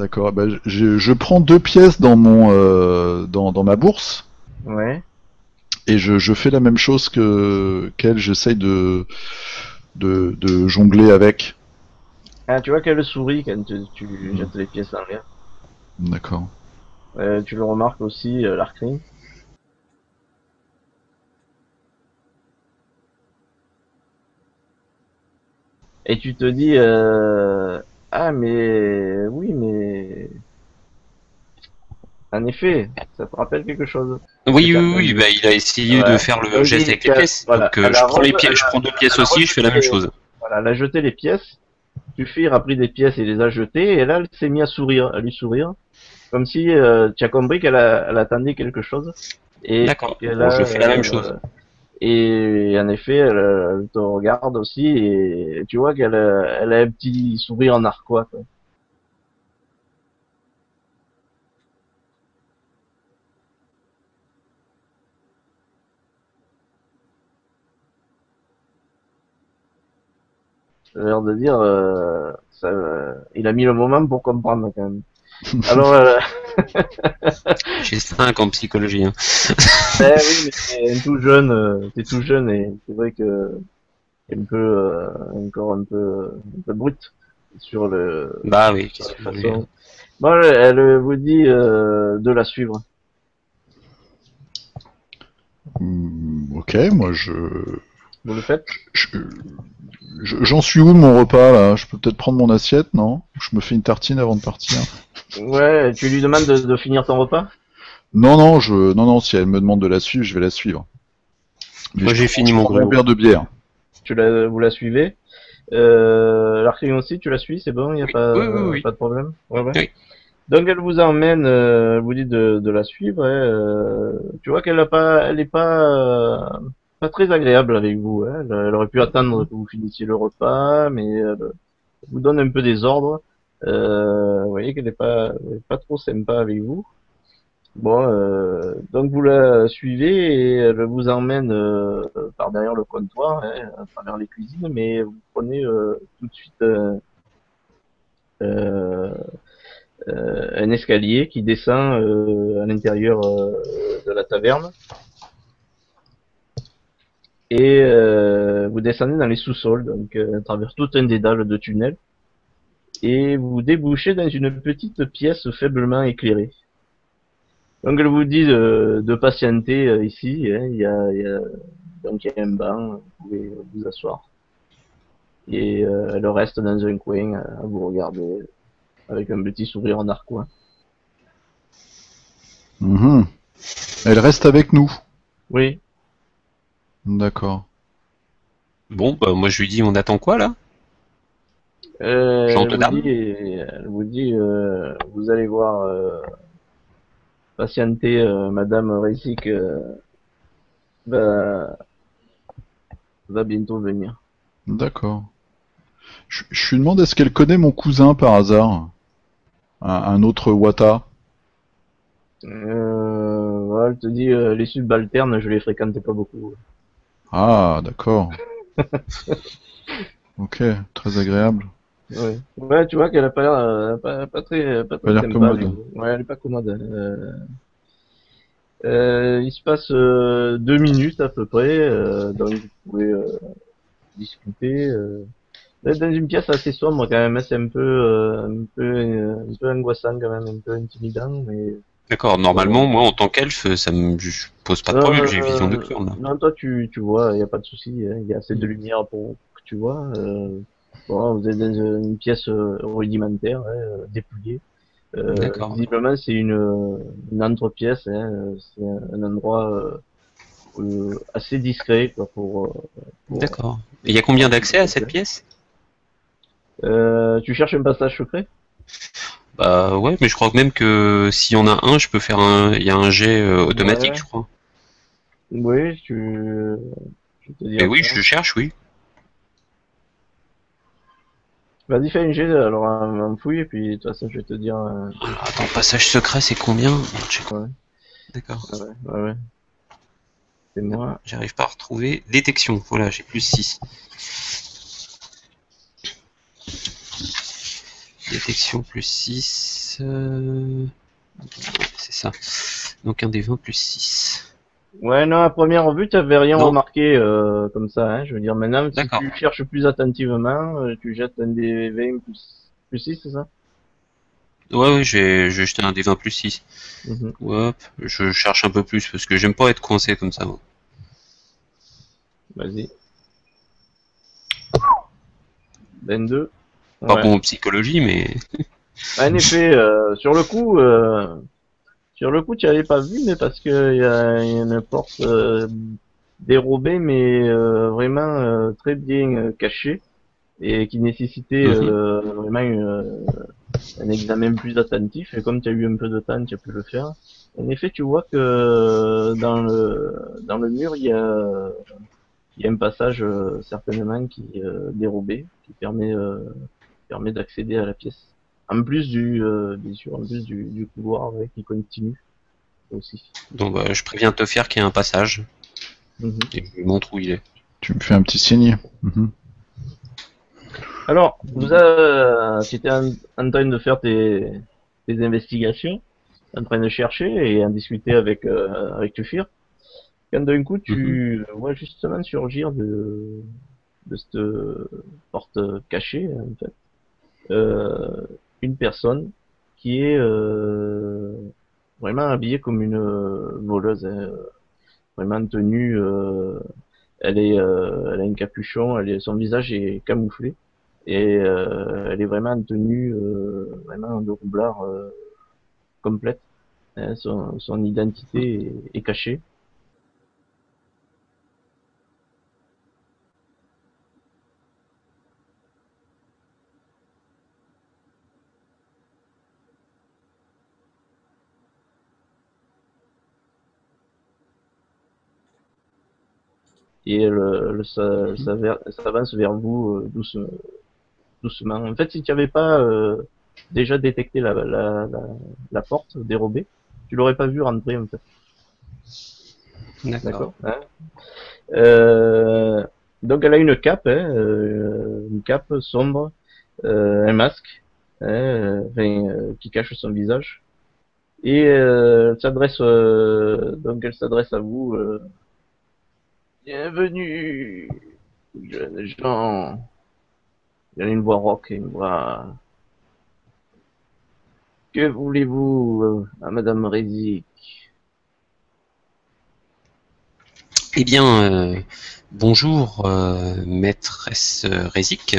D'accord. Bah, je prends 2 pièces dans dans ma bourse Ouais. et je fais la même chose que qu'elle. J'essaye de jongler avec. Ah, tu vois qu'elle sourit quand tu Hmm. jettes les pièces en l'air. D'accord. Tu le remarques aussi, l'Arcring. Et tu te dis, ah mais oui, mais en effet, ça te rappelle quelque chose. C'est Oui, quand oui, oui, même. bah, il a essayé de Ouais. faire le Donc geste avec les pièces. voilà, Donc je prends les pièces, je prends 2 pièces elle a aussi, je fais la même rejeté, chose. voilà, elle a jeté les pièces. Suffire a pris des pièces et les a jetées. Et là, elle s'est mise à sourire, à lui sourire, comme si tu as compris elle attendait quelque chose. Et D'accord. qu'elle Bon, a, je fais la même chose. et en effet, elle te regarde aussi et tu vois elle a un petit sourire en narquois, quoi. Ça a l'air de dire, il a mis le moment pour comprendre quand même. Alors, J'ai 5 en psychologie, hein. ben oui, mais t'es tout jeune et c'est vrai que t'es un peu, encore un peu brut sur Bah oui, sur qu'est-ce les que vous voulez. façons. Bon, elle vous dit de la suivre. Ok, moi Vous le faites? je- j'en suis où de mon repas là? Je peux peut-être prendre mon assiette, non? Je me fais une tartine avant de partir. Ouais, tu lui demandes de finir ton repas? Non, non, non, non. Si elle me demande de la suivre, je vais la suivre. Mais Moi j'ai fini je mon prends mon gros. verre de bière. Vous la suivez? L'Archéon aussi, tu la suis, c'est bon, y a Oui, oui, oui, oui. pas de problème? Ouais, ouais. Oui. Donc elle vous emmène, elle vous dit de la suivre. Et, tu vois elle est pas très agréable avec vous. Hein. Elle aurait pu attendre que vous finissiez le repas, mais elle vous donne un peu des ordres. Vous voyez elle est pas trop sympa avec vous. Bon, donc vous la suivez et elle vous emmène par derrière le comptoir, hein, à travers les cuisines, mais vous prenez tout de suite euh, un escalier qui descend à l'intérieur de la taverne et vous descendez dans les sous-sols, donc à travers tout un dédale de tunnels et vous débouchez dans une petite pièce faiblement éclairée. Donc elle vous dit de patienter ici, hein, donc il y a un banc, vous pouvez vous asseoir et elle reste dans un coin à vous regarder avec un petit sourire en narquois. Mhm. Elle reste avec nous. Oui, D'accord. Bon, bah moi je lui dis on attend quoi là? Genre de dame? elle vous dit, vous allez voir, patienter, Madame Reisic va, va bientôt venir. D'accord. Je lui demande est-ce qu'elle connaît mon cousin par hasard? Un autre Wata? Voilà, elle te dit, les subalternes, je les fréquentais pas beaucoup. Ah, d'accord. Ok, très agréable. Ouais, ouais, tu vois qu'elle a pas l'air, pas Pas très l'air sympa avec commode. vous. Ouais, elle est pas commode. Il se passe 2 minutes à peu près, donc vous pouvez discuter. Vous êtes dans une pièce assez sombre quand même, hein, c'est un peu angoissant quand même, un peu intimidant, mais D'accord, bon. normalement, moi en tant qu'elfe, ça me pose pas de problème, j'ai vision nocturne là. Non, toi tu vois, il y a pas de souci, hein, il y a assez de lumière pour que tu vois. Bon, vous êtes dans une pièce rudimentaire, hein, dépouillée. D'accord, Visiblement c'est une entre-pièce, hein, c'est un endroit assez discret quoi pour d'accord. Il y a combien tranquille. d'accès à cette pièce? Tu cherches un passage secret? Bah ouais, mais je crois que même que s'il y en a un, je peux faire un. Il y a un jet automatique, Ouais. je crois. Oui, je vais te Mais dire oui, ça. je cherche, oui. Vas-y, fais une G, alors un fouille, et puis de toute façon, je vais te dire. Alors attends, passage secret, c'est combien? Merde, Ouais, d'accord. ouais, c'est moi. J'arrive pas à retrouver. Détection, voilà, j'ai plus 6. Détection plus 6. 6. C'est ça. Donc un des 20 plus 6. Ouais, non, à première vue, t'avais rien Non. remarqué comme ça, hein. Je veux dire, maintenant, si D'accord. tu cherches plus attentivement, tu jettes un des 20 plus 6, c'est ça? Ouais, je vais jeter un des 20 plus 6. Mhm. Hop, je cherche un peu plus parce que j'aime pas être coincé comme ça, moi. Vas-y. 22. Pas Ouais. bon en psychologie, mais En effet, sur le coup, tu avais pas vu, mais parce que il y a une porte dérobée, mais vraiment très bien cachée et qui nécessitait Mhm. vraiment un examen plus attentif. Et comme tu as eu un peu de temps, tu as pu le faire. En effet, tu vois que dans le mur, il y a un passage certainement qui dérobé, qui permet d'accéder à la pièce. En plus bien sûr, en plus du couloir ouais, qui continue aussi. donc bah, je préviens Tofir qu'il y a un passage Mhm. et je lui montre où il est. Tu me fais un petit signe. Mhm. Alors, tu étais en train de faire tes investigations, en train de chercher et en discuter avec Tufir, quand d'un coup Mhm. tu vois justement surgir de cette porte cachée, en fait, une personne qui est vraiment habillée comme une voleuse, hein, vraiment tenue. Elle a un capuchon, son visage est camouflé et elle est vraiment en tenue vraiment de roublard complète. Hein, son identité est cachée. Et s'avance vers vous doucement. En fait, si tu n'avais pas déjà détecté la porte dérobée, tu l'aurais pas vu rentrer en fait. D'accord. D'accord? Hein. Euh, donc elle a une cape, hein, une cape sombre, un masque, hein, enfin, qui cache son visage. Et elle s'adresse à vous. Bienvenue, jeunes gens. Il y a une voix rauque et une voix. Que voulez-vous, à Madame Rézy? Eh bien, bonjour, maîtresse Rézik.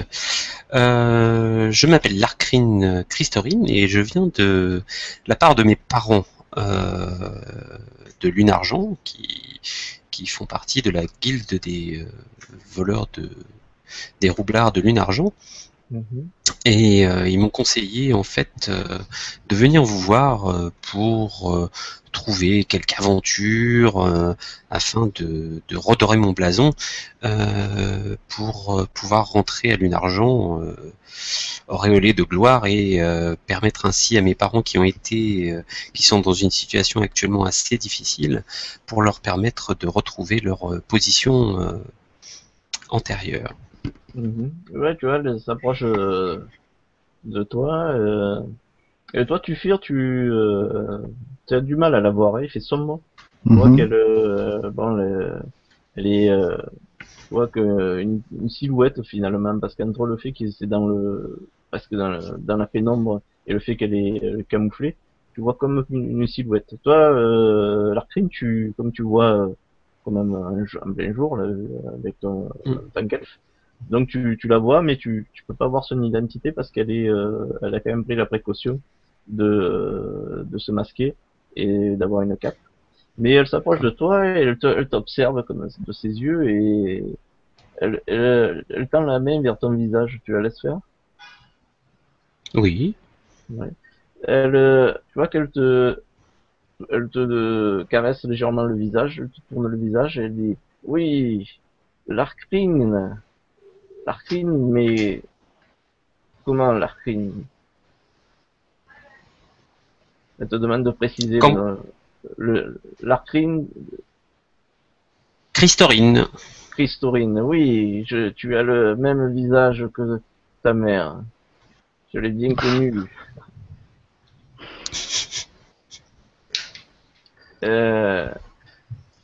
Je m'appelle Larkrine Christorine et je viens de la part de mes parents de Lunargent qui font partie de la guilde des voleurs des roublards de Lunargent. Mhm. Et ils m'ont conseillé en fait de venir vous voir pour trouver quelque aventure afin de redorer mon blason pour pouvoir rentrer à Lunargent auréolé de gloire et permettre ainsi à mes parents qui sont dans une situation actuellement assez difficile pour leur permettre de retrouver leur position antérieure. Mhm. Ouais, tu vois, elle s'approche de toi. Et toi, tu as du mal à la voir. Hein, il fait sombre. Tu vois Mhm. qu'elle, elle est, tu vois que une silhouette finalement, parce qu'entre le fait que c'est parce que dans la pénombre et le fait qu'elle est camouflée, tu vois comme une silhouette. Toi, Larkrine, comme tu vois quand même en plein jour là, avec Mm. ton elfe, donc tu la vois, mais tu peux pas voir son identité parce elle a quand même pris la précaution de se masquer et d'avoir une cape. Mais elle s'approche de toi et elle t'observe comme de ses yeux et elle tend la main vers ton visage. Tu la laisses faire? Oui. Ouais. Tu vois elle te caresse légèrement le visage, elle te tourne le visage et elle dit, oui, Larkrine, Larkrine, mais comment Larkrine? Elle te demande de préciser Comme Larkrine, Christorine. Christorine. Oui, tu as le même visage que ta mère. Je l'ai bien connu. Euh,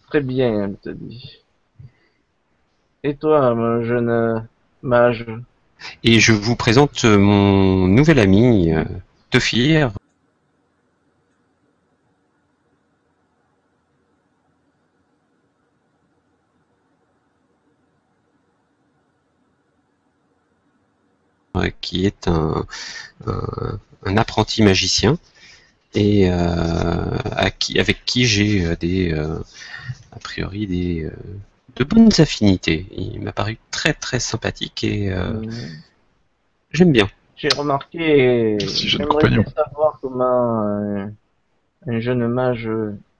Très bien, elle te dit. Et toi, mon jeune mage? Et je vous présente mon nouvel ami, Tefir, qui est un apprenti magicien et avec qui j'ai a priori de bonnes affinités. Il m'a paru très très sympathique et Hmm. j'aime bien. J'ai remarqué, Merci, jeune j'aimerais bien compagnon. savoir comment un jeune mage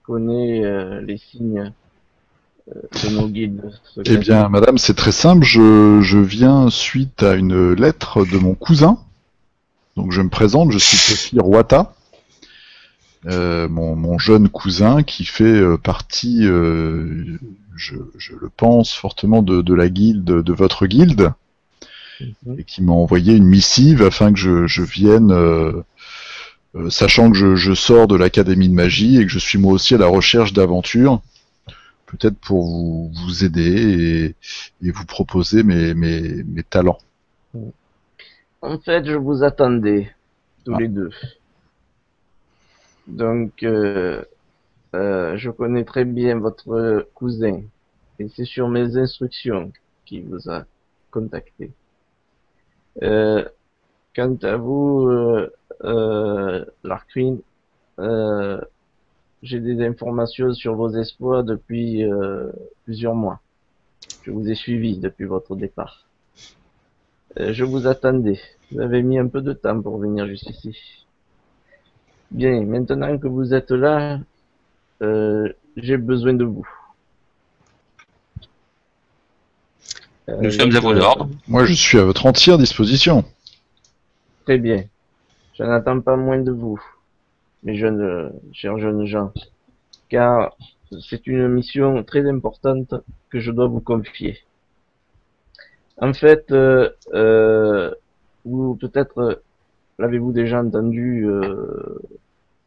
connaît les signes de nos guides Eh secrets. bien, madame, c'est très simple. Je viens suite à une lettre de mon cousin. Donc, je me présente. Je suis Tefir Wata, mon jeune cousin qui fait partie, je le pense, fortement de la guilde, de votre guilde, Mhm. et qui m'a envoyé une missive afin que je vienne, sachant que je sors de l'académie de magie et que je suis moi aussi à la recherche d'aventures, peut-être pour vous aider et vous proposer mes talents. En fait, je vous attendais tous Ah, les deux. Donc, je connais très bien votre cousin et c'est sur mes instructions qu'il vous a contacté. Euh, Quant à vous, Larquin, euh, j'ai des informations sur vos espoirs depuis plusieurs mois. Je vous ai suivi depuis votre départ. Je vous attendais. Vous avez mis un peu de temps pour venir jusqu'ici. Bien, maintenant que vous êtes là, j'ai besoin de vous. Nous sommes à Donc, vos ordres. moi, je suis à votre entière disposition. très bien. Je n'attends pas moins de vous, mes jeunes, chers jeunes gens, car c'est une mission très importante que je dois vous confier. En fait, vous peut-être l'avez-vous déjà entendu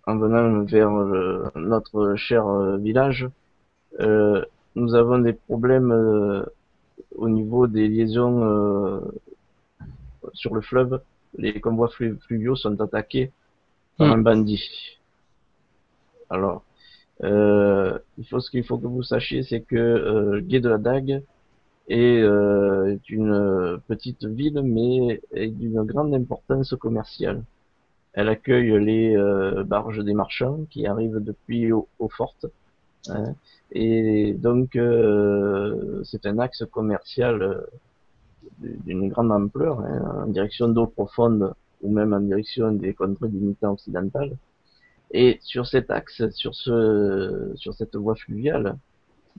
en venant vers notre cher village. Euh, Nous avons des problèmes au niveau des liaisons sur le fleuve. Les convois fluviaux sont attaqués par Hmm. un bandit. Alors, ce qu'il faut que vous sachiez, c'est que Gué de la Dague est une petite ville, mais est d'une grande importance commerciale. Elle accueille les barges des marchands qui arrivent depuis eaux fortes, hein. Et donc, c'est un axe commercial d'une grande ampleur, hein, en direction d'eau profonde ou même en direction des contrées du Mitan occidental. Et sur cet axe, sur cette voie fluviale,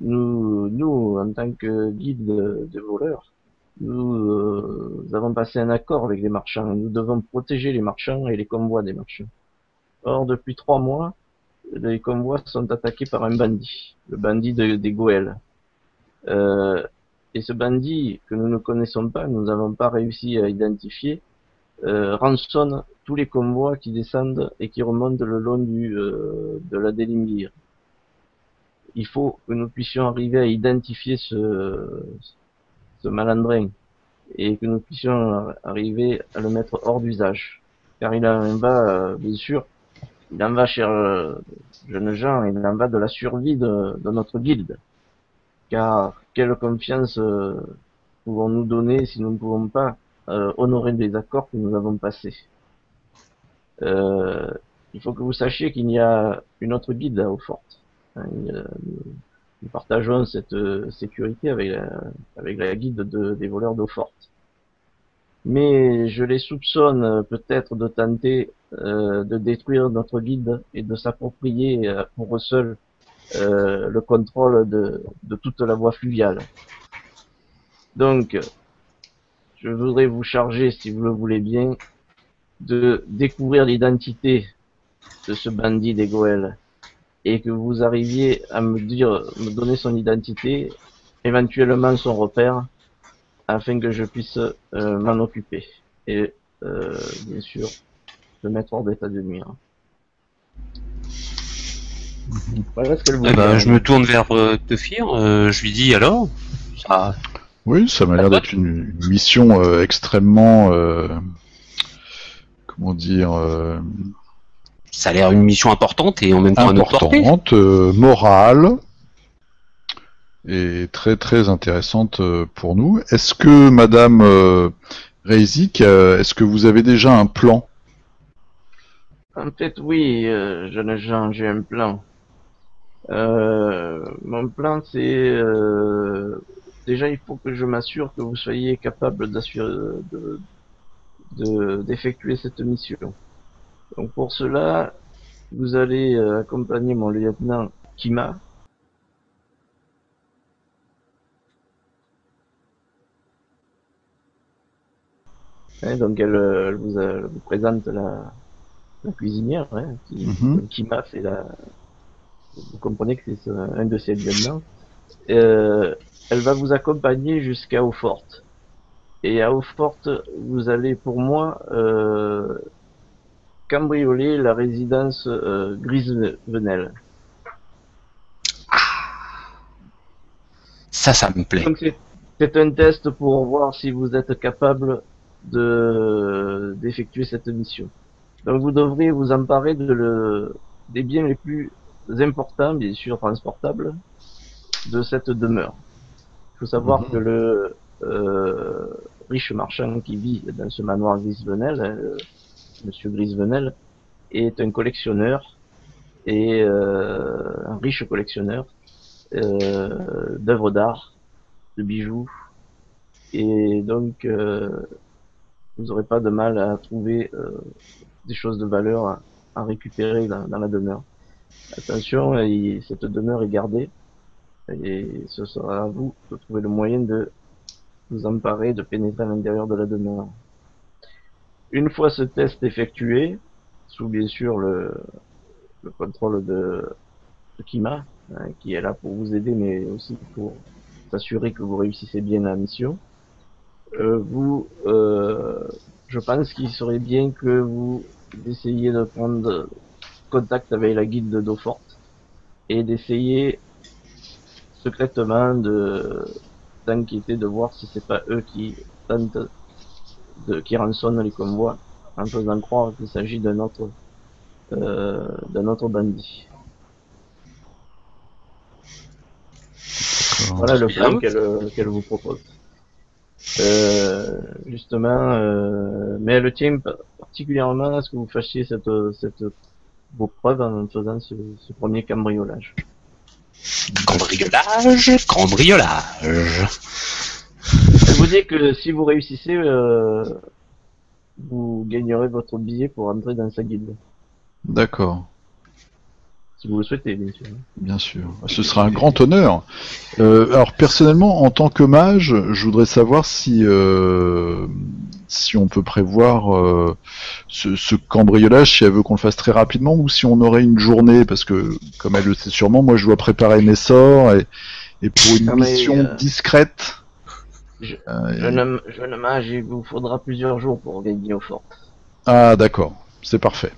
nous, en tant que guide de voleurs, nous avons passé un accord avec les marchands. Nous devons protéger les marchands et les convois des marchands. Or, depuis 3 mois, les convois sont attaqués par un bandit, le bandit des Goëls. Euh, et ce bandit que nous ne connaissons pas, nous n'avons pas réussi à identifier, rançonne tous les convois qui descendent et qui remontent le long de la Délimire. Il faut que nous puissions arriver à identifier ce malandrin et que nous puissions arriver à le mettre hors d'usage. Car il en va, bien sûr, il en va, chers jeunes gens, il en va de la survie de notre guilde. Car quelle confiance pouvons-nous donner si nous ne pouvons pas honorer les accords que nous avons passés? Euh, il faut que vous sachiez qu'il y a une autre guilde à Eau-Forte. Hein, nous partageons cette sécurité avec la guilde des voleurs d'Eau-Forte. Mais je les soupçonne peut-être de tenter de détruire notre guilde et de s'approprier pour eux seuls le contrôle de toute la voie fluviale. Donc, je voudrais vous charger, si vous le voulez bien, de découvrir l'identité de ce bandit des Goëls et que vous arriviez à me donner son identité, éventuellement son repère, afin que je puisse m'en occuper et bien sûr le mettre hors d'état de nuire. Voilà ce qu'elle vous Eh dit. ben, je me tourne vers Tefir, je lui dis alors, ça, Oui, ça m'a l'air d'être une mission extrêmement, comment dire, ça a l'air une mission importante et en même temps à notre portée. importante, morale et très très intéressante pour nous. Est-ce que Madame Reizik, est-ce que vous avez déjà un plan? En fait, oui, jeune Jean, j'ai un plan. Mon plan, c'est déjà, il faut que je m'assure que vous soyez capable d'effectuer cette mission. Donc pour cela, vous allez accompagner mon lieutenant Kima. Hein, donc elle vous présente la cuisinière, hein, Mhm. Kima, c'est vous comprenez que c'est un de ses lieutenants. Elle va vous accompagner jusqu'à Eaufort. Et à Eaufort, vous allez pour moi cambrioler la résidence Grisevenel. Ça me plaît. Donc c'est un test pour voir si vous êtes capable d'effectuer cette mission. Donc vous devrez vous emparer des biens les plus importants, bien sûr transportables, de cette demeure. Il faut savoir que Mhm. le riche marchand qui vit dans ce manoir Grisevenel, Monsieur Grisevenel, est un collectionneur et un riche collectionneur d'œuvres d'art, de bijoux, et donc vous n'aurez pas de mal à trouver des choses de valeur à récupérer dans la demeure. Attention, cette demeure est gardée et ce sera à vous de trouver le moyen de vous emparer, de pénétrer à l'intérieur de la demeure. Une fois ce test effectué, sous bien sûr le contrôle de Kima, hein, qui est là pour vous aider, mais aussi pour s'assurer que vous réussissez bien la mission, je pense qu'il serait bien que vous essayiez de prendre contact avec la guilde de Daufort et d'essayer secrètement d'enquêter, de voir si c'est pas eux qui tentent qui rançonnent les convois en faisant croire qu'il s'agit d'un autre bandit. Voilà le plan Bien. qu'elle vous propose. Justement, mais elle tient particulièrement à ce que vous fassiez vos preuves en faisant ce premier cambriolage. Cambriolage, cambriolage. Elle vous dit que si vous réussissez, vous gagnerez votre billet pour entrer dans sa guilde. D'accord, Si vous le souhaitez, bien sûr. bien sûr. Ce sera un grand honneur. Alors personnellement, en tant que mage, je voudrais savoir si on peut prévoir ce cambriolage, si elle veut qu'on le fasse très rapidement, ou si on aurait une journée, parce que comme elle le sait sûrement, moi je dois préparer mes sorts et pour une Non, mais, mission discrète. je, euh, jeune mage, il vous faudra plusieurs jours pour gagner au fort. Ah d'accord, c'est parfait.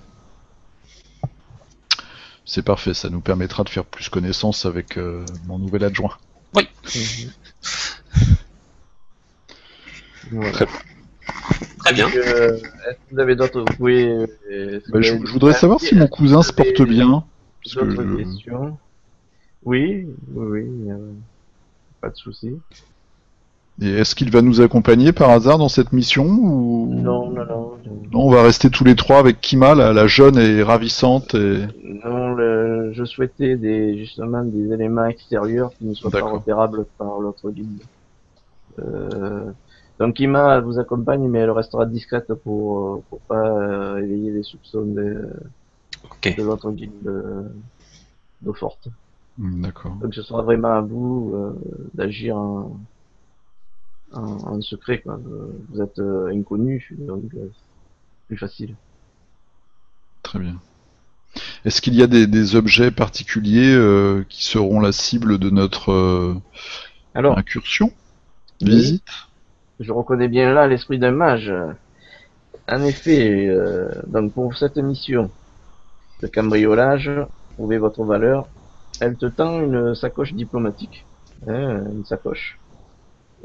C'est parfait, ça nous permettra de faire plus connaissance avec mon nouvel adjoint. Oui. Voilà. Très bien. Très bien. Donc, est-ce que vous avez d'autres, vous pouvez, Bah, je voudrais savoir si mon cousin se porte bien. Parce que d'autres questions? Oui, oui, oui, pas de souci. Et est-ce qu'il va nous accompagner par hasard dans cette mission ou Non, non, non. non, on va rester tous les trois avec Kima, la jeune et ravissante et Non, je souhaitais justement des éléments extérieurs qui ne soient pas d'accord. repérables par l'autre guide. Donc Ima vous accompagne, mais elle restera discrète pour pas éveiller les soupçons Ok. de l'autre guide d'eau forte. D'accord. Donc ce sera vraiment à vous d'agir en secret, quoi. Vous êtes inconnu, donc plus facile. Très bien. Est-ce qu'il y a des objets particuliers qui seront la cible de notre Alors, incursion, oui, visite? je reconnais bien là l'esprit d'un mage. En effet, donc pour cette mission de cambriolage, prouver votre valeur, elle te tend une sacoche diplomatique, hein, une sacoche,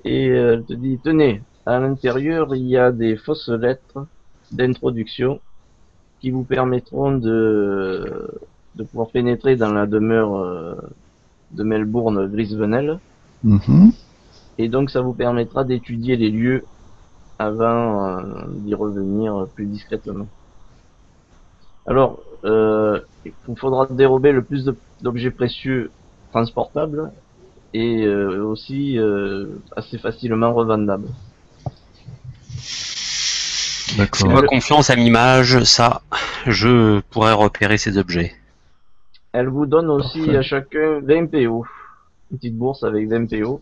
et elle te dit, tenez, à l'intérieur, il y a des fausses lettres d'introduction qui vous permettront de pouvoir pénétrer dans la demeure de Melbourne Grisvenel, Mhm. et donc ça vous permettra d'étudier les lieux avant d'y revenir plus discrètement. Alors, il vous faudra dérober le plus d'objets précieux transportables et aussi assez facilement revendables. D'accord. Fais-moi confiance à l'image, ça, je pourrais repérer ces objets. Elle vous donne aussi Parfait. à chacun 20 PO, une petite bourse avec 20 PO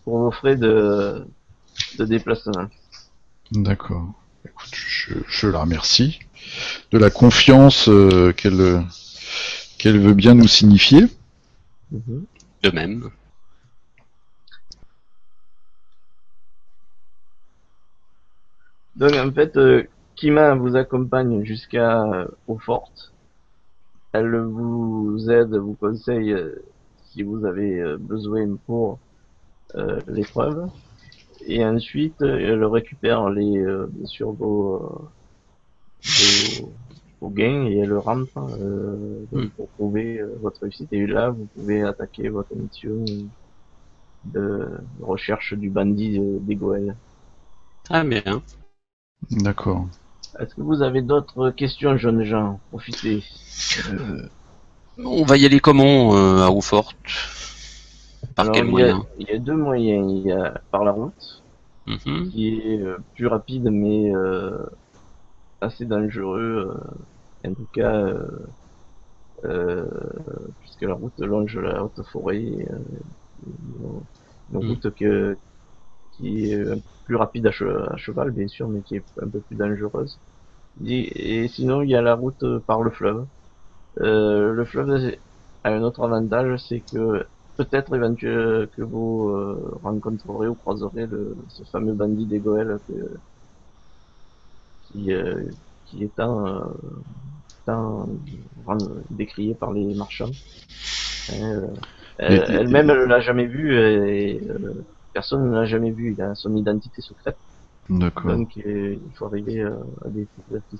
pour vos frais de déplacement. D'accord. Écoute, je la remercie de la confiance qu'elle veut bien nous signifier. Mhm. De même. Donc en fait, Kima vous accompagne jusqu'à au fort. Elle vous aide, vous conseille si vous avez besoin pour l'épreuve. Et ensuite, elle récupère bien sûr vos gains et elle rentre donc pour prouver votre réussite. Et là, vous pouvez attaquer votre mission de recherche du bandit des Goëls. Très bien. D'accord. Est-ce que vous avez d'autres questions, jeunes gens? Profitez. On va y aller comment à Hautfort? Par Alors, quel moyen? il y a deux moyens. Il y a par la route, Mhm. qui est plus rapide, mais assez dangereux. En tout cas, euh, puisque la route longe la haute forêt, une Mhm. route qui est plus rapide à cheval, bien sûr, mais qui est un peu plus dangereuse. Et sinon, il y a la route par le fleuve. Le fleuve a un autre avantage, c'est que peut-être éventuellement que vous rencontrerez ou croiserez ce fameux bandit des Goëls qui, euh, qui est tant décrié par les marchands. Hein, Et, elle-même, elle l'a jamais vu et personne ne l'a jamais vu. Il a son identité secrète, d'accord. donc il faut arriver à découvrir qui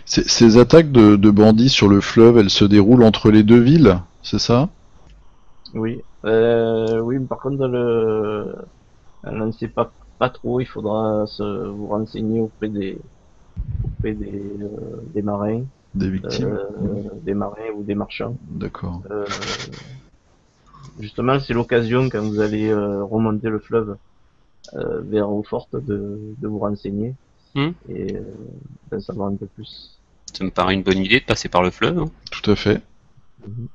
c'est. Ces attaques de bandits sur le fleuve, elles se déroulent entre les deux villes, c'est ça? Oui, oui. Par contre, elle n'en sait pas trop. Il faudra vous renseigner auprès des marins, Des victimes? des marins ou des marchands. D'accord. Euh, Justement, c'est l'occasion quand vous allez remonter le fleuve vers Eaufort de vous renseigner Mhm. et d'en savoir un peu plus. Ça me paraît une bonne idée de passer par le fleuve, hein. Tout à fait. Mhm.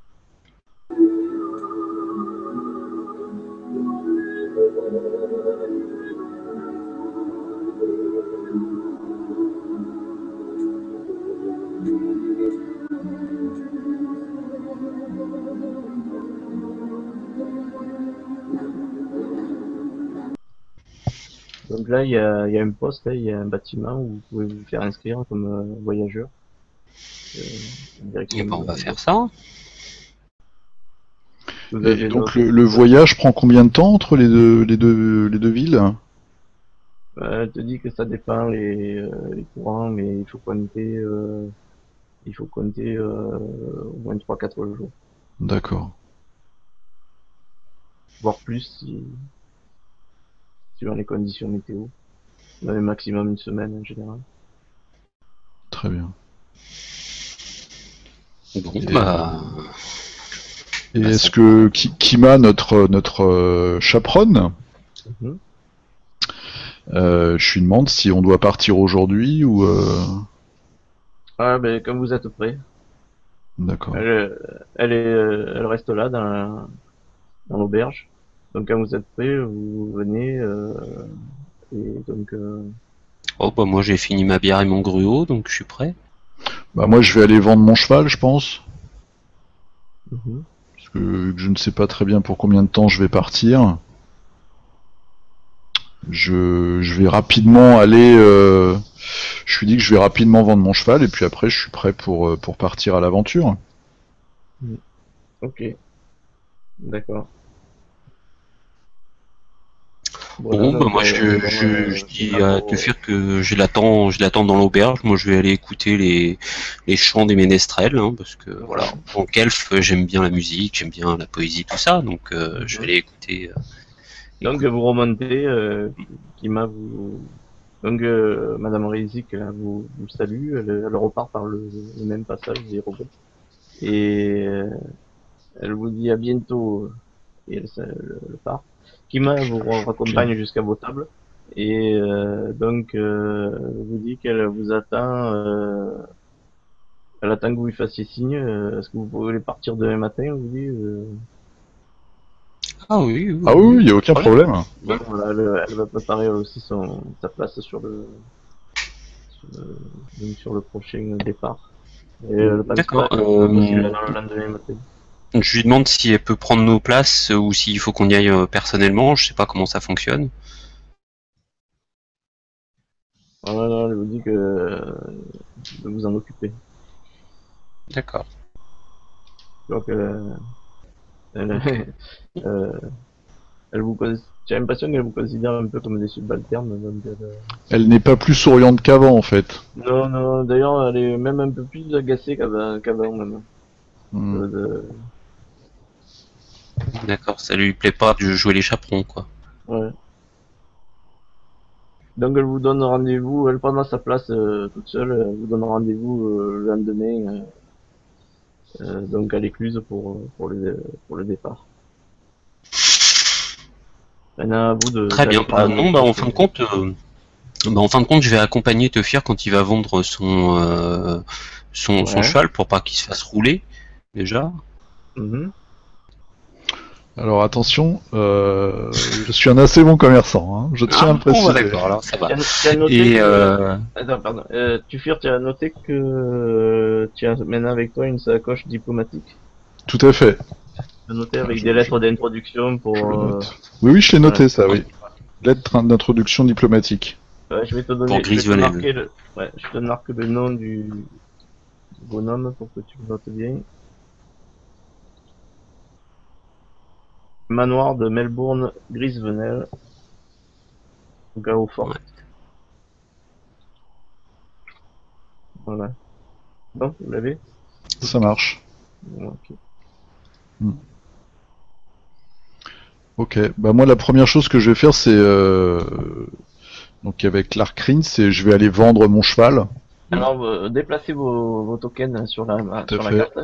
Donc là, il y a un poste, hein, il y a un bâtiment où vous pouvez vous faire inscrire comme voyageur euh, en Et direction ben on va de faire ça. ce que vous Et avez donc d'autre. le voyage prend combien de temps entre les deux villes? Elle te dit que ça dépend les courants, mais il faut compter au moins 3 4 jours, D'accord. voire plus si suivant les conditions météo. On a un maximum une semaine en général. Très bien. Bon, Et, bah, et bah, est-ce ça que Kima, notre chaperonne, Mhm. je lui demande si on doit partir aujourd'hui ou... Ah ben comme vous êtes prêts, D'accord. elle reste là dans l'auberge. Donc quand vous êtes prêts, vous venez et donc Oh bah moi j'ai fini ma bière et mon gruau, donc je suis prêt. Bah moi je vais aller vendre mon cheval, je pense. mhm. Parce que vu que je ne sais pas très bien pour combien de temps je vais partir. Je vais rapidement aller... je lui dis que je vais rapidement vendre mon cheval et puis après je suis prêt pour partir à l'aventure. Ok, d'accord. Voilà, Bon, bah donc moi je c'est dis là à pour... Tefir que je l'attends dans l'auberge. Moi je vais aller écouter les chants des ménestrels, hein, parce que voilà, Ouais. en tant qu'elfe, j'aime bien la musique, j'aime bien la poésie, tout ça, donc je vais Mhm. aller écouter. Donc vous remontez, Kima vous... Donc Madame Rizik là, vous salue, elle repart par le même passage des robots. Et elle vous dit à bientôt, et elle part. Kima vous Ok. raccompagne jusqu'à vos tables. Et donc vous dit qu'elle vous attend, elle attend que vous lui fassiez signe. Est-ce que vous pouvez partir demain matin, vous dit Ah oui, oui, Ah oui, oui, il n'y a pas de aucun problème. problème. donc voilà, elle va préparer aussi sa place sur le, donc sur le prochain départ. Et elle pense pas D'accord. être possible dans le lendemain matin. Je lui demande si elle peut prendre nos places ou s'il faut qu'on y aille personnellement. Je sais pas comment ça fonctionne. Voilà, non, elle vous dit que de vous en occuper. D'accord. Tu vois que elle, euh, j'ai l'impression qu'elle vous considère un peu comme des subalternes. Donc Elle n'est pas plus souriante qu'avant, en fait. non, non, d'ailleurs, elle est même un peu plus agacée qu'avant même. Hmm. De... D'accord. Ça lui plaît pas de jouer les chaperons, quoi. Ouais. Donc elle vous donne rendez-vous, elle prendra sa place toute seule, elle vous donne rendez-vous le lendemain, donc à l'écluse pour le départ. Maintenant à vous Très bien. d'aller prendre vos Non, bah places. en fin de compte, je vais accompagner Tefir quand il va vendre son Ouais. cheval pour pas qu'il se fasse rouler déjà. Mhm. Alors attention, je suis un assez bon commerçant, hein, je tiens à Ah le bon, bah préciser. d'accord, alors ça va. Tu as noté Et que... Attends, pardon. Tufir, tu as noté que tu as maintenant avec toi une sacoche diplomatique. Tout à fait. Tu as noté Ah, avec des lettres d'introduction je pour... le note. Oui, oui, je l'ai voilà. noté ça, oui. Lettre d'introduction diplomatique. Ouais, pour je vais te Grisvenel. marquer ouais, je te marque le nom du bonhomme pour que tu le notes bien. Manoir de Melbourne, Grisvenel, au Fort. Ouais. Voilà. Bon, vous l'avez? Ça marche. Ok. Hmm. Ok, bah moi la première chose que je vais faire c'est donc avec l'Arcrine, c'est je vais aller vendre mon cheval. Alors, déplacez vos tokens Tout à sur la fait. carte.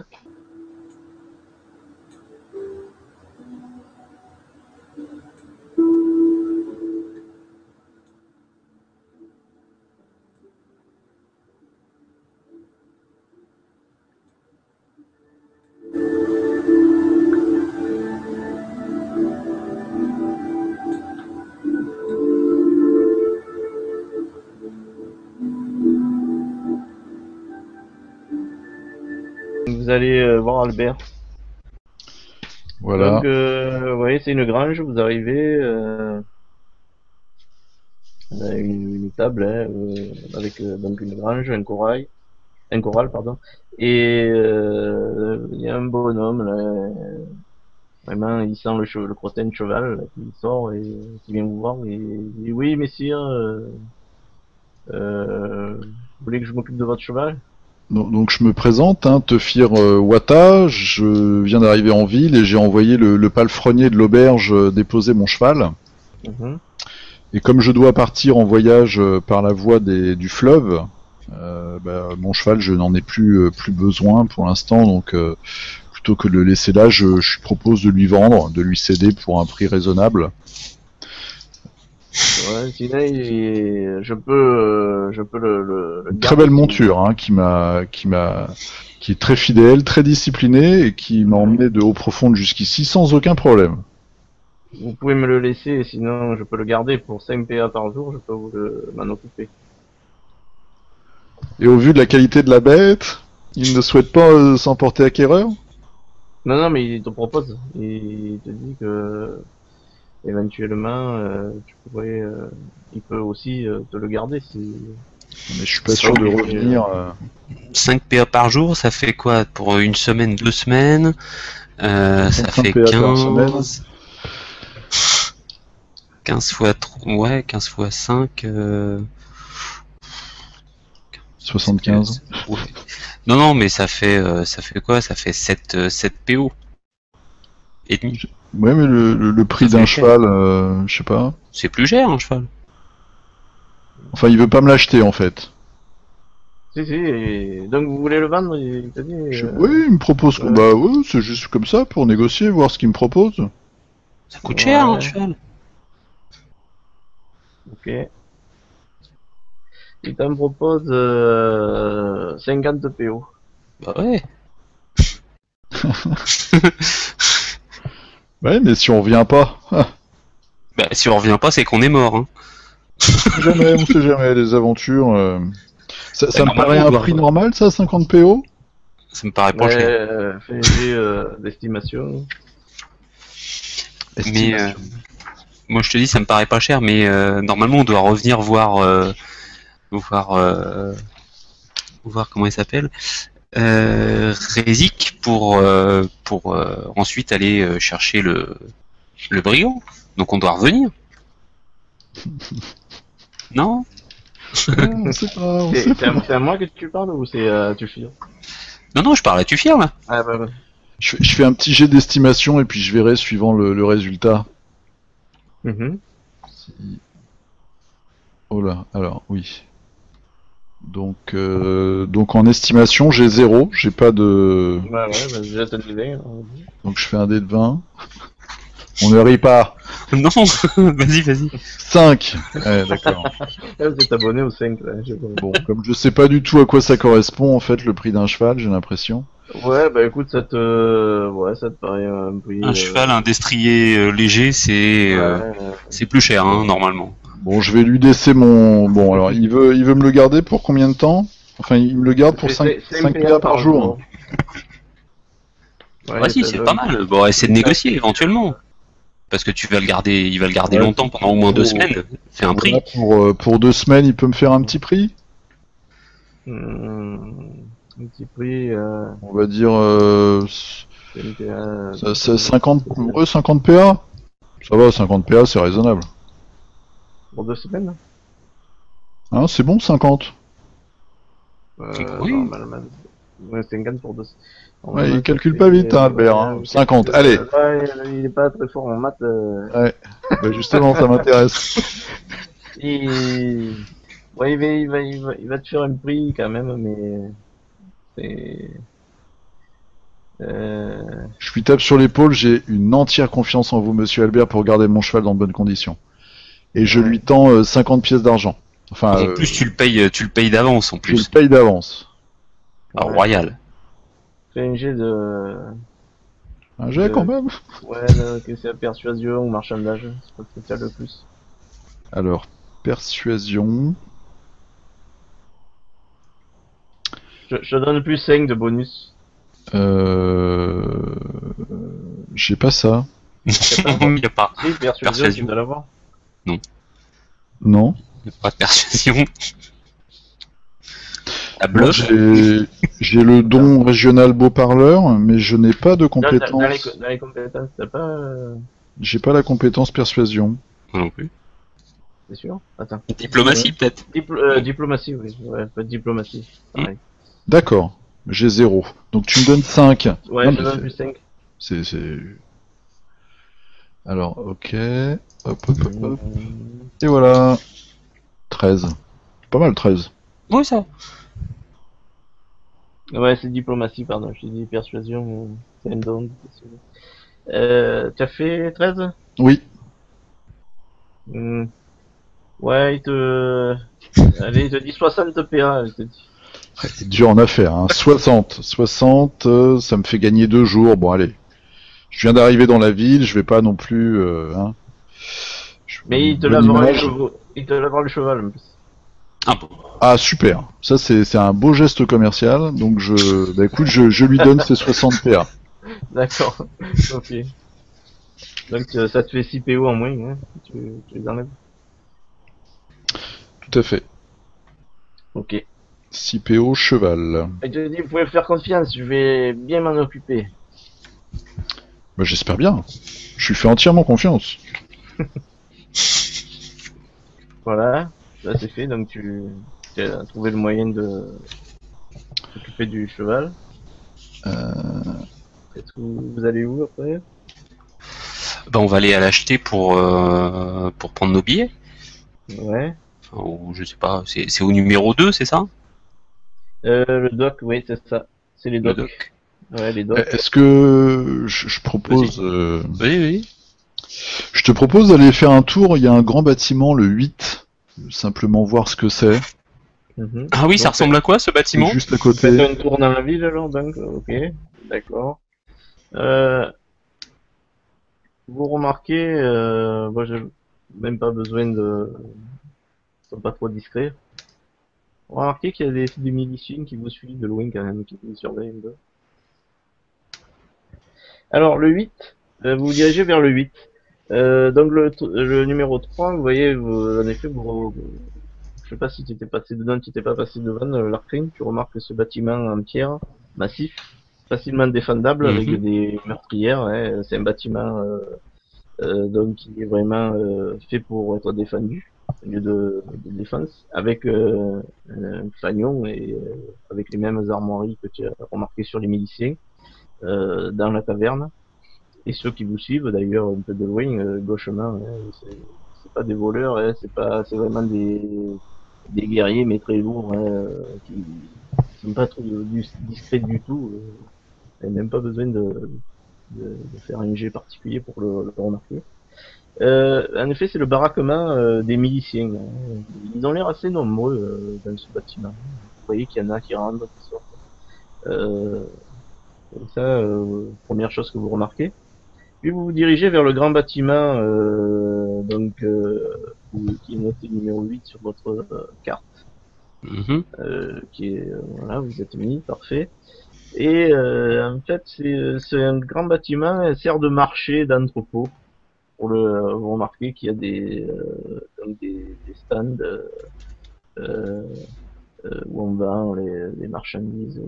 Vous allez voir Albert. Donc, Voilà. vous voyez, c'est une grange, vous arrivez, une table hein, avec donc une grange, un corral, pardon. Et il y a un bonhomme, là, vraiment, il sent le crottin de cheval, là, qui sort et qui vient vous voir et il dit, oui, messire, vous voulez que je m'occupe de votre cheval? Donc je me présente, hein, Tefir Wata, je viens d'arriver en ville et j'ai envoyé le palefrenier de l'auberge déposer mon cheval. Mhm. Et comme je dois partir en voyage par la voie du fleuve, bah, mon cheval je n'en ai plus besoin pour l'instant, donc plutôt que de le laisser là, je propose de lui vendre, de lui céder pour un prix raisonnable. Ouais, sinon, je peux le Une très garder belle si vous voulez. monture, hein, qui est très fidèle, très disciplinée et qui m'a Ouais. emmené de haut profonde jusqu'ici sans aucun problème. Vous pouvez me le laisser, sinon je peux le garder pour 5 PA par jour, je peux m'en occuper. Et au vu de la qualité de la bête, il ne souhaite pas s'en porter acquéreur. Non, non, mais il te propose. Il te dit que éventuellement, tu pourrais, il peut aussi te le garder si Mais je suis pas c'est pas sûr de obligé. revenir. 5 PA par jour, ça fait quoi pour une semaine, 2 semaines? Ça 35 fait PA par semaine. 15 fois 3, ouais, 15 fois 5, 75. ouais. Non, mais ça fait quoi? Ça fait 7 PO et demi. Ouais, mais le prix Ça d'un fait cher. cheval, je sais pas. C'est plus cher un cheval. Enfin, il veut pas me l'acheter en fait. Si, et donc vous voulez le vendre, il t'a dit Oui, il me propose. ouais. Bah ouais, c'est juste comme ça pour négocier, voir ce qu'il me propose. Ça coûte cher un Ouais, cheval. ok. Il t'en propose 50 PO. Bah ouais. Ouais, mais si on revient pas, Bah si on revient pas, c'est qu'on est mort. Hein. on sait jamais, les aventures. Ça me normalement, paraît on un doit- prix normal, ça, 50 PO? Ça me paraît pas Ouais, cher. fais un jet d'estimation. Mais moi je te dis, ça me paraît pas cher, mais normalement on doit revenir voir comment il s'appelle. Rézik pour ensuite aller chercher le brigand. Donc on doit revenir. Non? On sait pas, on sait C'est pas. c'est à moi que tu parles ou c'est Tufi? Non, je parle à Tufir là. Ah bah. Je fais un petit jet d'estimation et puis je verrai suivant le résultat. Mhm. Oh là, alors oui. Donc en estimation, j'ai 0, j'ai pas de. Ouais, bah, déjà t'as l'idée. Hein. Donc je fais un dé de 20. On ne rit pas. Non, vas-y. 5. Ouais, d'accord. Là, vous êtes abonné au 5, là, je sais pas. Bon, comme je sais pas du tout à quoi ça correspond, en fait, le prix d'un cheval, j'ai l'impression. Ouais, bah écoute, ça te paraît un prix. Un cheval, un destrier léger, c'est plus cher hein, normalement. Bon, je vais lui laisser mon. Bon, alors, il veut me le garder pour combien de temps? Enfin, il me le garde pour 5 PA par jour. Ouais, si, c'est pas mal. Bon, essaie de négocier éventuellement. Parce que il va le garder Ouais, longtemps, pendant au moins 2 pour- semaines. Fais un prix. Voilà, pour 2 semaines, il peut me faire un petit prix? Un petit prix. On va dire CMPA, 50, ouais, 50 PA. Ça va, 50 PA, c'est raisonnable. pour 2 semaines. Hein, c'est bon, 50. Oui. Normalement. Ouais, 50 pour 2 semaines. Ouais, il calcule pas vite, hein, Albert. Hein. 50, allez. Ouais, il est pas très fort en maths. Ouais. Bah, justement, ça m'intéresse. Ouais, il va te faire un prix quand même, mais c'est. Je lui tape sur l'épaule, j'ai une entière confiance en vous, monsieur Albert, pour garder mon cheval dans de bonnes conditions. Et je Ouais. lui tends 50 pièces d'argent. Enfin, En plus, tu le payes d'avance en je le plus. paye d'avance. Ah, Ouais. royal. Fais un jet de. Un jet quand même. Ouais, que c'est la persuasion ou marchandage, c'est pas ce que t'as le plus. Alors, persuasion. Je te donne plus 5 de bonus. J'ai pas ça. Il n'y a pas. Si, persuasion, Persuasion. tu dois l'avoir. Non. Il n'y a pas de persuasion. La Moi, bluff. j'ai le don régional beau parleur, mais je n'ai pas de Dans compétence. les compétences, t'as pas. J'ai pas la compétence persuasion. Moi non plus. C'est sûr? Attends. Diplomatie peut-être. Diplomatie, oui. Ouais, pas de diplomatie. Pareil. D'accord. J'ai 0. Donc tu me donnes 5. Ouais, Non, je te mais donne plus 5. c'est. Alors, ok. Hop. Et voilà. 13. Pas mal, 13. Oui, ça. Ouais, c'est diplomatie, pardon. Je t'ai dit persuasion, c'est un don. T'as fait 13? Oui. Ouais, Allez, il te dit 60 PA, il te dit. C'est dur en affaires. Hein. 60. 60, ça me fait gagner 2 jours. Bon, allez. Je viens d'arriver dans la ville, je vais pas non plus. Hein. Mais il te Bonne lavera les image. chevaux. Il te lavera le cheval, en plus. Ah bon. Ah, super. Ça, c'est un beau geste commercial. Donc, bah, écoute, je lui donne ses 60 PA. D'accord. Ok. Donc, ça te fait 6 PO en moins, hein. Tu les enlèves. Tout à fait. Ok. 6 PO cheval. Il te dit, vous pouvez me faire confiance, je vais bien m'en occuper. Bah, j'espère bien. Je lui fais entièrement confiance. Voilà, là c'est fait, donc tu as trouvé le moyen de s'occuper du cheval. Est-ce que vous allez où après? Ben, on va aller à l'acheter pour prendre nos billets. Ouais. Enfin, ou je sais pas, c'est au numéro 2, c'est ça? Le dock, oui, c'est ça. C'est les Le docks. doc. Ouais, les docks. Est-ce que je Vas-y. propose, Oui, oui. je te propose d'aller faire un tour. Il y a un grand bâtiment, le 8. Simplement voir ce que c'est. Mhm. Ah oui, ça Donc, ressemble à quoi ce C'est bâtiment? juste à faites côté. un tour dans la ville alors, donc, ok, d'accord. Euh, vous remarquez, moi j'ai même pas besoin de, ils sont pas trop discrets. Vous remarquez qu'il y a des miliciens qui vous suivent de loin quand même, qui vous surveillent un peu. Alors le 8, vous vous dirigez vers le 8. Donc le numéro 3, vous voyez, en effet, je sais pas si tu étais passé dedans, tu t'es pas passé devant l'Arcrine, tu remarques que ce bâtiment en pierre, massif, facilement défendable avec Mhm. des meurtrières, hein, c'est un bâtiment donc qui est vraiment fait pour être défendu, au lieu de défense, avec un fanion et avec les mêmes armoiries que tu as remarqué sur les miliciens dans la caverne. Et ceux qui vous suivent d'ailleurs un peu de loin, gauchement, hein, c'est pas des voleurs, hein, c'est vraiment des guerriers mais très lourds, hein, qui sont pas trop discrets du tout, et même pas besoin de faire un jet particulier pour le remarquer. En effet, c'est le baraquement des miliciens, hein. Ils ont l'air assez nombreux dans ce bâtiment. Vous voyez qu'il y en a qui rentrent, qui sortent. Euh, donc ça, première chose que vous remarquez. Puis vous vous dirigez vers le grand bâtiment qui est noté numéro 8 sur votre carte, Mhm. qui est voilà, vous êtes mis, parfait. Et en fait, c'est un grand bâtiment, il sert de marché, d'entrepôt. Vous remarquez qu'il y a des stands euh, où on vend les marchandises.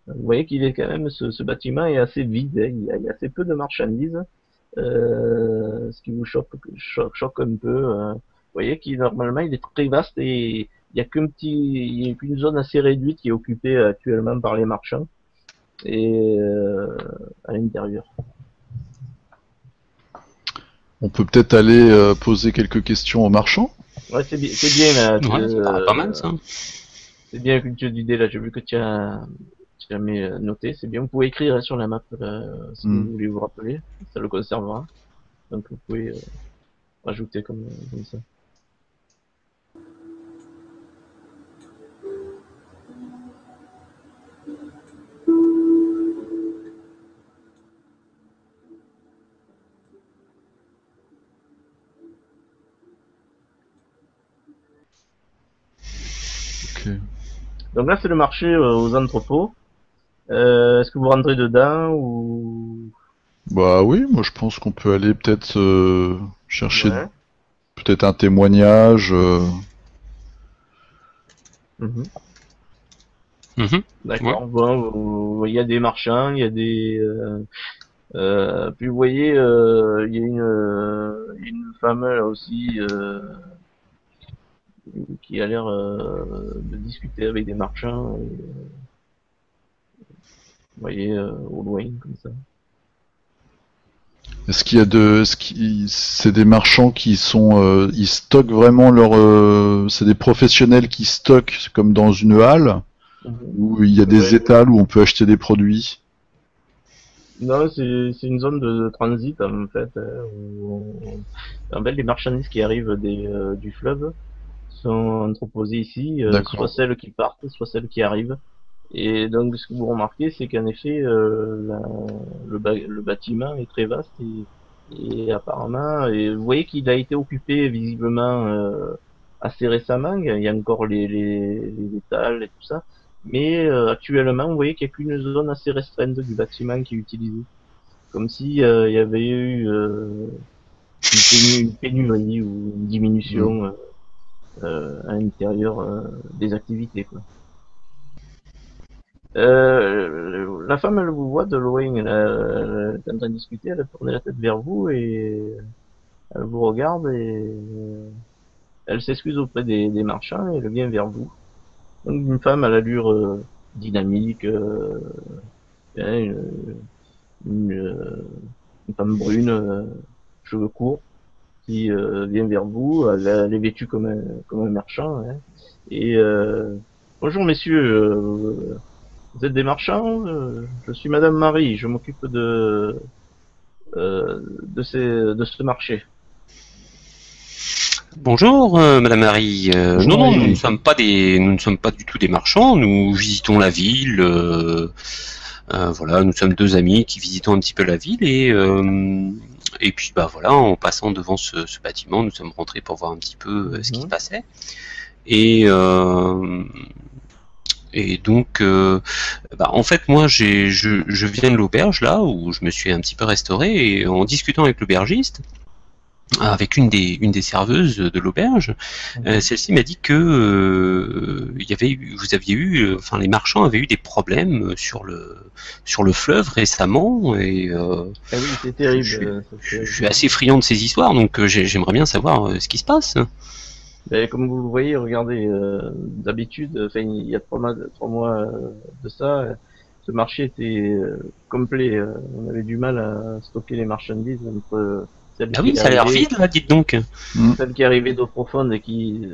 Vous voyez qu'il est quand même ce bâtiment est assez vide, hein, il y a assez peu de marchandises. Ce qui vous choque un peu. Vous voyez qu'il normalement il est très vaste et il y a qu'une zone assez réduite qui est occupée actuellement par les marchands et à l'intérieur. On peut peut-être aller poser quelques questions aux marchands. Ouais, c'est bien là. Ouais, ça paraît pas mal ça. C'est bien une culture d'idée là. J'ai vu que tu as mis noté. C'est bien. Vous pouvez écrire hein, sur la map si vous Hmm. voulez vous rappeler. Ça le conservera. Donc vous pouvez rajouter comme ça. Ok. Donc là c'est le marché aux entrepôts. Est-ce que vous rentrez dedans ou Bah oui, moi je pense qu'on peut aller peut-être chercher ouais. peut-être un témoignage. Mhm. Mhm. Ouais. D'accord. Bon, il y a des marchands, il y a puis vous voyez, il y a une femme là aussi qui a l'air de discuter avec des marchands. Vous voyez au loin comme ça. Est-ce qu'il y a c'est des marchands qui sont, ils stockent vraiment c'est des professionnels qui stockent comme dans une halle, Mhm. où il y a des Ouais. étals où on peut acheter des produits. Non, c'est une zone de transit en fait, en fait les marchandises qui arrivent du fleuve sont entreposées ici, soit D'accord. celles qui partent, soit celles qui arrivent. Et donc, ce que vous remarquez, c'est qu'en effet, le bâtiment est très vaste et apparemment, et vous voyez qu'il a été occupé visiblement assez récemment. Il y a encore les étals et tout ça. Mais actuellement, vous voyez qu'il n'y a qu'une zone assez restreinte du bâtiment qui est utilisée. Comme si il y avait eu une pénurie ou une Hmm. diminution à l'intérieur des activités, quoi. La femme, elle vous voit de loin, elle est en train de discuter, elle a tourné la tête vers vous et elle vous regarde et elle s'excuse auprès des marchands et elle vient vers vous. Donc une femme à l'allure dynamique, hein, une, euh, une femme brune, cheveux courts, qui vient vers vous. Elle est vêtue comme un marchand. Hein, et bonjour messieurs, vous êtes des marchands? Je suis Madame Marie, je m'occupe de ce marché. Bonjour, Madame Marie. Bonjour, Non, Marie. nous ne sommes pas nous ne sommes pas du tout des marchands. Nous visitons la ville. Voilà, nous sommes deux amis qui visitons un petit peu la ville et puis bah voilà, en passant devant ce bâtiment, nous sommes rentrés pour voir un petit peu ce qui se passait. Et donc, en fait, moi, je viens de l'auberge là où je me suis un petit peu restauré et en discutant avec l'aubergiste. Avec une des serveuses de l'auberge, celle-ci m'a dit que vous aviez eu, enfin les marchands avaient eu des problèmes sur le fleuve récemment et Ah oui, c'est terrible. je suis assez friand de ces histoires, donc j'aimerais bien savoir ce qui se passe. Ben, comme vous le voyez, regardez, d'habitude, enfin, il y a 3 mois de ça, ce marché était complet. On avait du mal à stocker les marchandises entre celles Ah oui, qui ça a l'air arrivaient, vide là, dites donc. celles qui arrivaient d'eau profonde et qui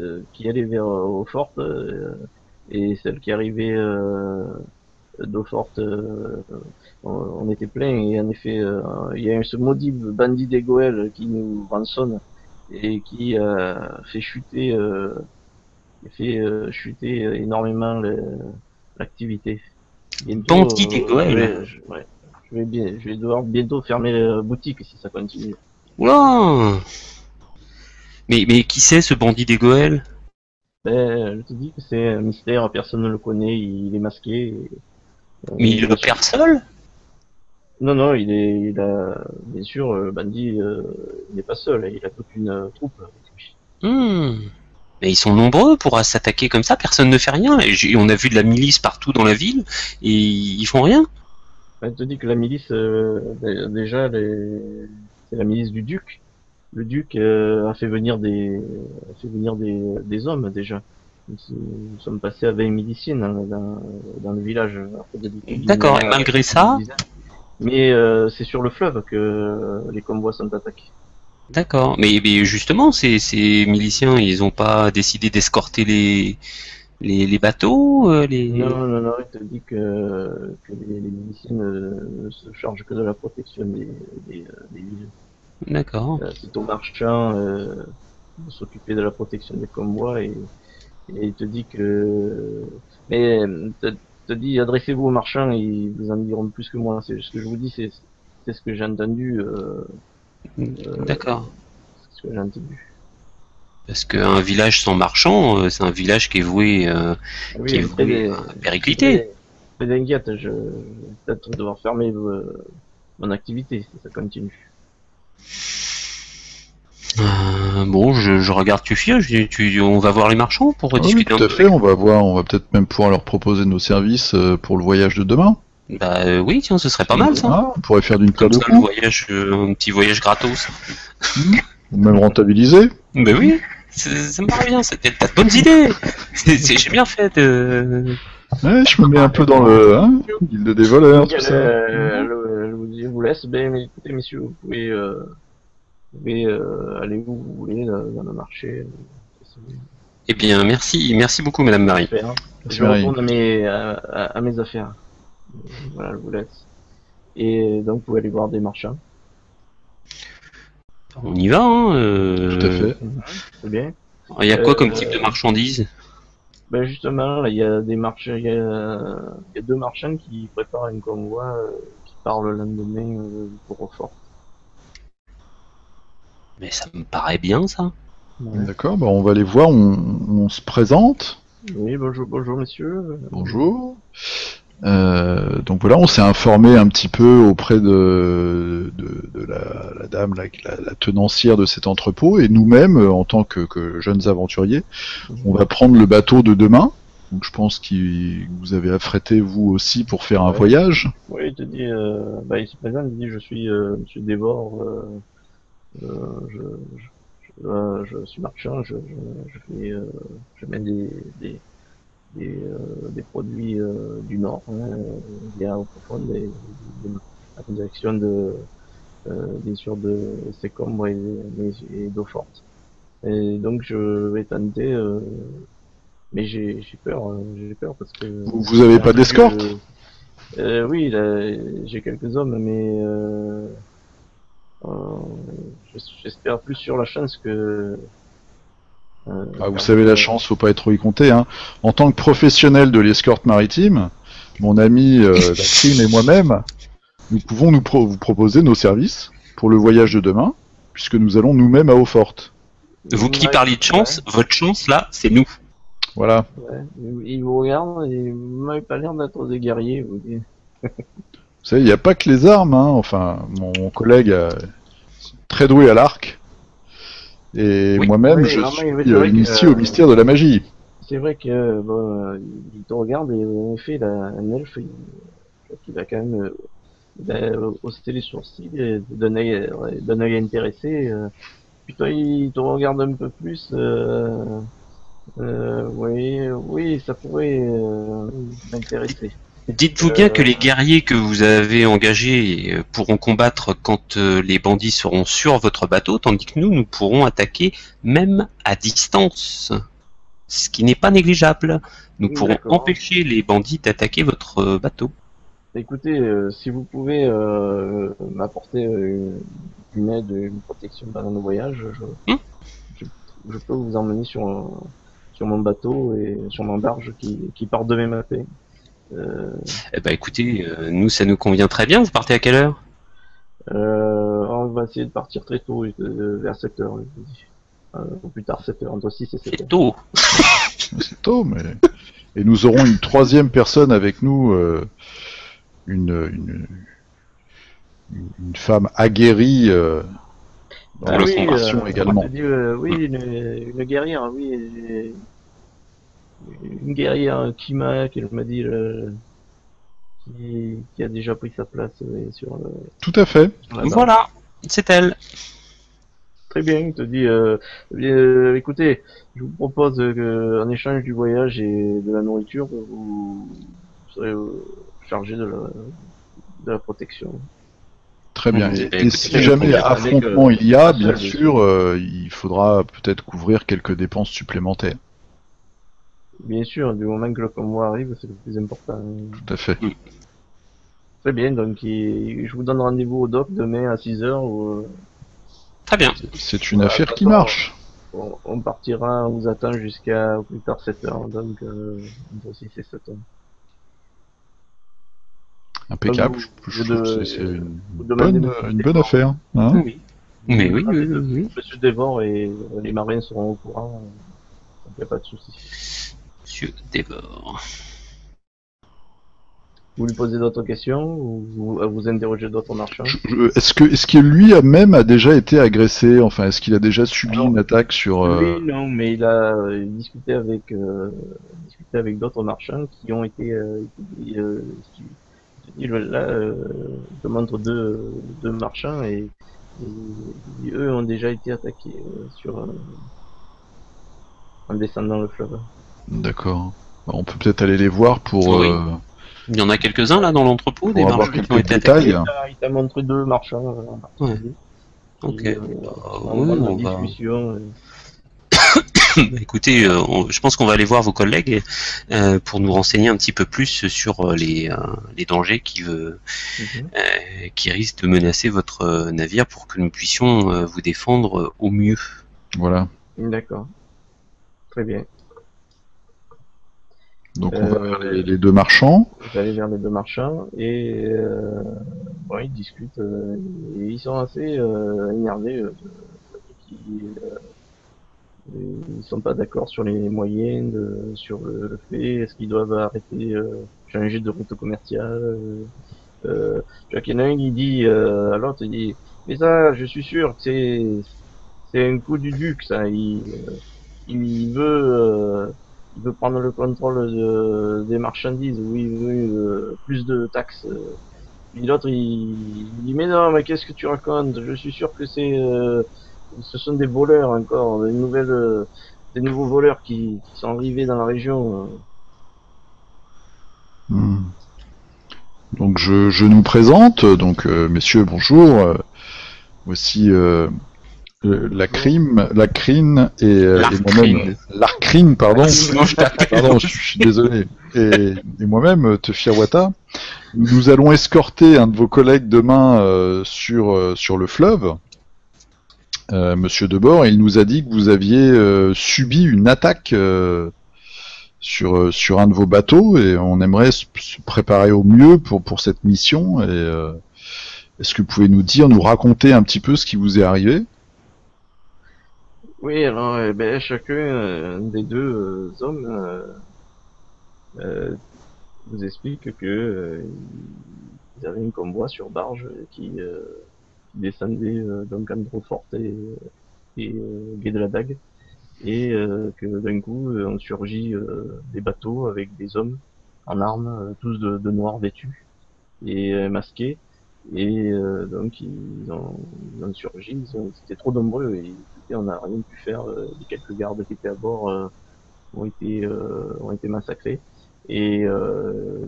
allaient vers eau forte, et celles qui arrivaient d'eau forte, on était plein. Et en effet, il y a ce maudit bandit des Goëls qui nous rançonne et qui fait chuter énormément l'activité. Bandit des Goëls. Ouais, je vais devoir bientôt fermer la boutique si ça continue. Oula! Mais qui c'est ce bandit des Goëls? Ben, je te dis que c'est un mystère, personne ne le connaît, il est masqué. Mais il opère seul? Non, non, bien sûr, le bandit, il n'est pas seul, il a toute une troupe avec lui. Mais ils sont nombreux pour s'attaquer comme ça, personne ne fait rien. On a vu de la milice partout dans la ville et ils font rien. Ben, je te dis que la milice, déjà, c'est la milice du duc. Le duc a fait venir des hommes déjà. Nous sommes passés à 20 miliciens dans le village. D'accord, et malgré ça, mais c'est sur le fleuve que les convois sont attaqués. d'accord. Mais justement, ces miliciens, ils ont pas décidé d'escorter les bateaux, Non, non, non, il te dit que les miliciens ne se chargent que de la protection des villes. D'accord. C'est aux marchands de s'occuper de la protection des convois et il te dit que... Mais te dit, adressez-vous aux marchands, ils vous en diront plus que moi. C'est ce que je vous dis, c'est ce que j'ai entendu. D'accord. C'est ce que j'ai entendu. Parce qu'un village sans marchand, c'est un village qui est voué, Oui, à péricliter. Très inquiète, je vais peut-être devoir fermer mon activité si ça continue. Bon, je regarde Tufi, on va voir les marchands pour Oui, discuter tout un à peu. fait, on va peut-être même pouvoir leur proposer nos services pour le voyage de demain. Bah oui, tiens, ce serait pas mal ça. Ah, on pourrait faire d'une pierre Comme deux ça, le coups, voyage, un petit voyage gratos. ou même rentabiliser. Ben oui, ça me paraît bien, t'as de bonnes idées. J'ai bien fait de... Ouais, je me mets un peu dans le guilde des voleurs, tout ça. Je vous laisse, mais écoutez messieurs, vous pouvez aller où vous voulez dans le marché. Eh bien, merci beaucoup, Madame Marie. Je retourne à mes affaires. Voilà, je vous laisse. Et donc, vous pouvez aller voir des marchands. On y va, hein. Tout à fait. C'est bien. Il y a quoi comme type de marchandises? Ben justement, là, il y a deux marchands qui préparent un convoi qui part le lendemain pour Eaufort. Mais ça me paraît bien, ça. Ouais. D'accord, bah on va les voir, on se présente. Oui, bonjour messieurs. Bonjour. Donc voilà, on s'est informé un petit peu auprès de la dame, la tenancière de cet entrepôt, et nous-mêmes, en tant que jeunes aventuriers, on va prendre le bateau de demain Donc je pense que vous avez affrété vous aussi pour faire un Ouais. voyage. Oui, il te dit, il se présente, il dit, je suis Monsieur Devor, je suis marchand, je fais, je mets des produits du Nord, hein, bien au profond, à la direction bien sûr de Sécombre et d'eau forte. Et donc je vais tenter, mais j'ai peur parce que Vous avez j'ai pas entendu, d'escorte? oui, là, j'ai quelques hommes, mais euh, j'espère plus sur la chance que Ah, vous qu'avec. savez la chance, faut pas être trop y compter. Hein. En tant que professionnel de l'escorte maritime, mon ami Lacrim et moi-même, nous pouvons vous proposer nos services pour le voyage de demain, puisque nous allons nous-mêmes à Eauforte. Vous qui Ouais, parlez de chance, votre chance là, c'est nous. Voilà. ouais. Ils vous regardent et vous m'avez pas l'air d'être des guerriers. Vous dites. Vous savez, il n'y a pas que les armes. Hein. Enfin, mon collègue est très doué à l'arc, et Oui. moi-même, Oui, je non, suis mais c'est vrai que initié au mystère de la magie. bon, ils te regardent et en effet, un elfe, il va quand même hausser les sourcils et d'un œil intéressé. Puis toi, il te regarde un peu plus. Oui, oui, ça pourrait m'intéresser. Dites-vous bien que Euh, les guerriers que vous avez engagés pourront combattre quand les bandits seront sur votre bateau, tandis que nous pourrons attaquer même à distance. Ce qui n'est pas négligeable. Nous pourrons d'accord. empêcher les bandits d'attaquer votre bateau. Écoutez, si vous pouvez m'apporter une aide, une protection pendant nos voyages, Hmm. je, je peux vous emmener sur mon bateau et sur mon barge qui part demain matin. Euh, Eh ben écoutez, nous ça nous convient très bien. Vous partez à quelle heure? on va essayer de partir très tôt, vers 7 heures, je vous dis. Ou plus tard 7 heures, entre 6 et 7 C'est heures. tôt. C'est tôt, mais... Et nous aurons une troisième personne avec nous, une, une femme aguerrie dans Ah la le oui, combat. conversion on également. te dit, oui, une guerrière, oui, une guerrière qu'elle m'a dit, qui a déjà pris sa place Tout à fait. sur la barge. Voilà, c'est elle. Très bien, il te dit, écoutez, je vous propose que, en échange du voyage et de la nourriture, vous serez chargé de la protection. Très bien. Eh ben, Et écoutez, si ça nous jamais convient. Avec affrontement il y a, pas bien seul, bien sûr. sûr, il faudra peut-être couvrir quelques dépenses supplémentaires. Bien sûr, du moment que le convoi arrive, c'est le plus important. Tout à fait. Très bien, donc je vous donne rendez-vous au dock demain à 6 heures. Très bien. C'est une Voilà, de affaire toute qui façon, marche. on partira, on vous attend jusqu'à au plus tard 7 heures, donc entre 6 et 7 heures. Donc Impeccable. Je trouve que c'est vous demandez Monsieur une bonne Devor. affaire. Hein. Oui. Mais Vous oui, oui, demandez oui, oui. Monsieur Devor et les marins seront au courant, donc y a pas de souci. Monsieur Devor. Vous lui posez d'autres questions ou vous interrogez d'autres marchands? Est-ce que lui a même a déjà été agressé? Enfin, est-ce qu'il a déjà subi Alors, une attaque sur lui, non, mais il a discuté avec d'autres marchands qui ont été, là, je te montre deux marchands et eux ont déjà été attaqués en descendant le fleuve. D'accord. On peut peut-être aller les voir Oui. Il y en a quelques-uns là dans l'entrepôt, des pour avoir marchands qui ont quelques été détails. attaqués. Il t'a montré deux marchands en Ouais. particulier. Ok. Et, Bah, en oui, grande on va. discussion. Écoutez, je pense qu'on va aller voir vos collègues pour nous renseigner un petit peu plus sur les dangers qui risquent de menacer votre navire pour que nous puissions vous défendre au mieux. Voilà. D'accord, très bien. Donc on va vers les deux marchands. Vous allez vers les deux marchands et bon, ils discutent et ils sont assez énervés. Ils sont pas d'accord sur les moyens, sur le fait est-ce qu'ils doivent arrêter, changer de route commerciale. Tu vois qu'il y en a un qui dit à l'autre, il dit mais ça, je suis sûr que c'est un coup du duc ça. Il veut il veut prendre le contrôle des marchandises, oui, plus de taxes. Puis l'autre, il dit, mais non, mais qu'est-ce que tu racontes? Je suis sûr que ce sont des voleurs encore, des nouveaux voleurs qui sont arrivés dans la région. Hmm. Donc je nous présente, donc messieurs, bonjour. Voici la crine et moi-même, l'arcrine, pardon. Sinon, je t'appelle. Pardon, je suis désolé. Et moi-même, Tefir Wata, nous allons escorter un de vos collègues demain sur le fleuve, Monsieur Debord, et il nous a dit que vous aviez subi une attaque sur un de vos bateaux, et on aimerait se préparer au mieux pour cette mission. Et est-ce que vous pouvez nous raconter un petit peu ce qui vous est arrivé? Oui, alors, ben, chacun des deux hommes euh, vous explique que ils avaient un convoi sur barge qui descendait donc Andrefort et Gué de la Dague, et que d'un coup ont surgi des bateaux avec des hommes en armes, tous de noir vêtus et masqués, et donc ils ont surgi, ils étaient trop nombreux et on n'a rien pu faire. Les quelques gardes qui étaient à bord ont été massacrés. Et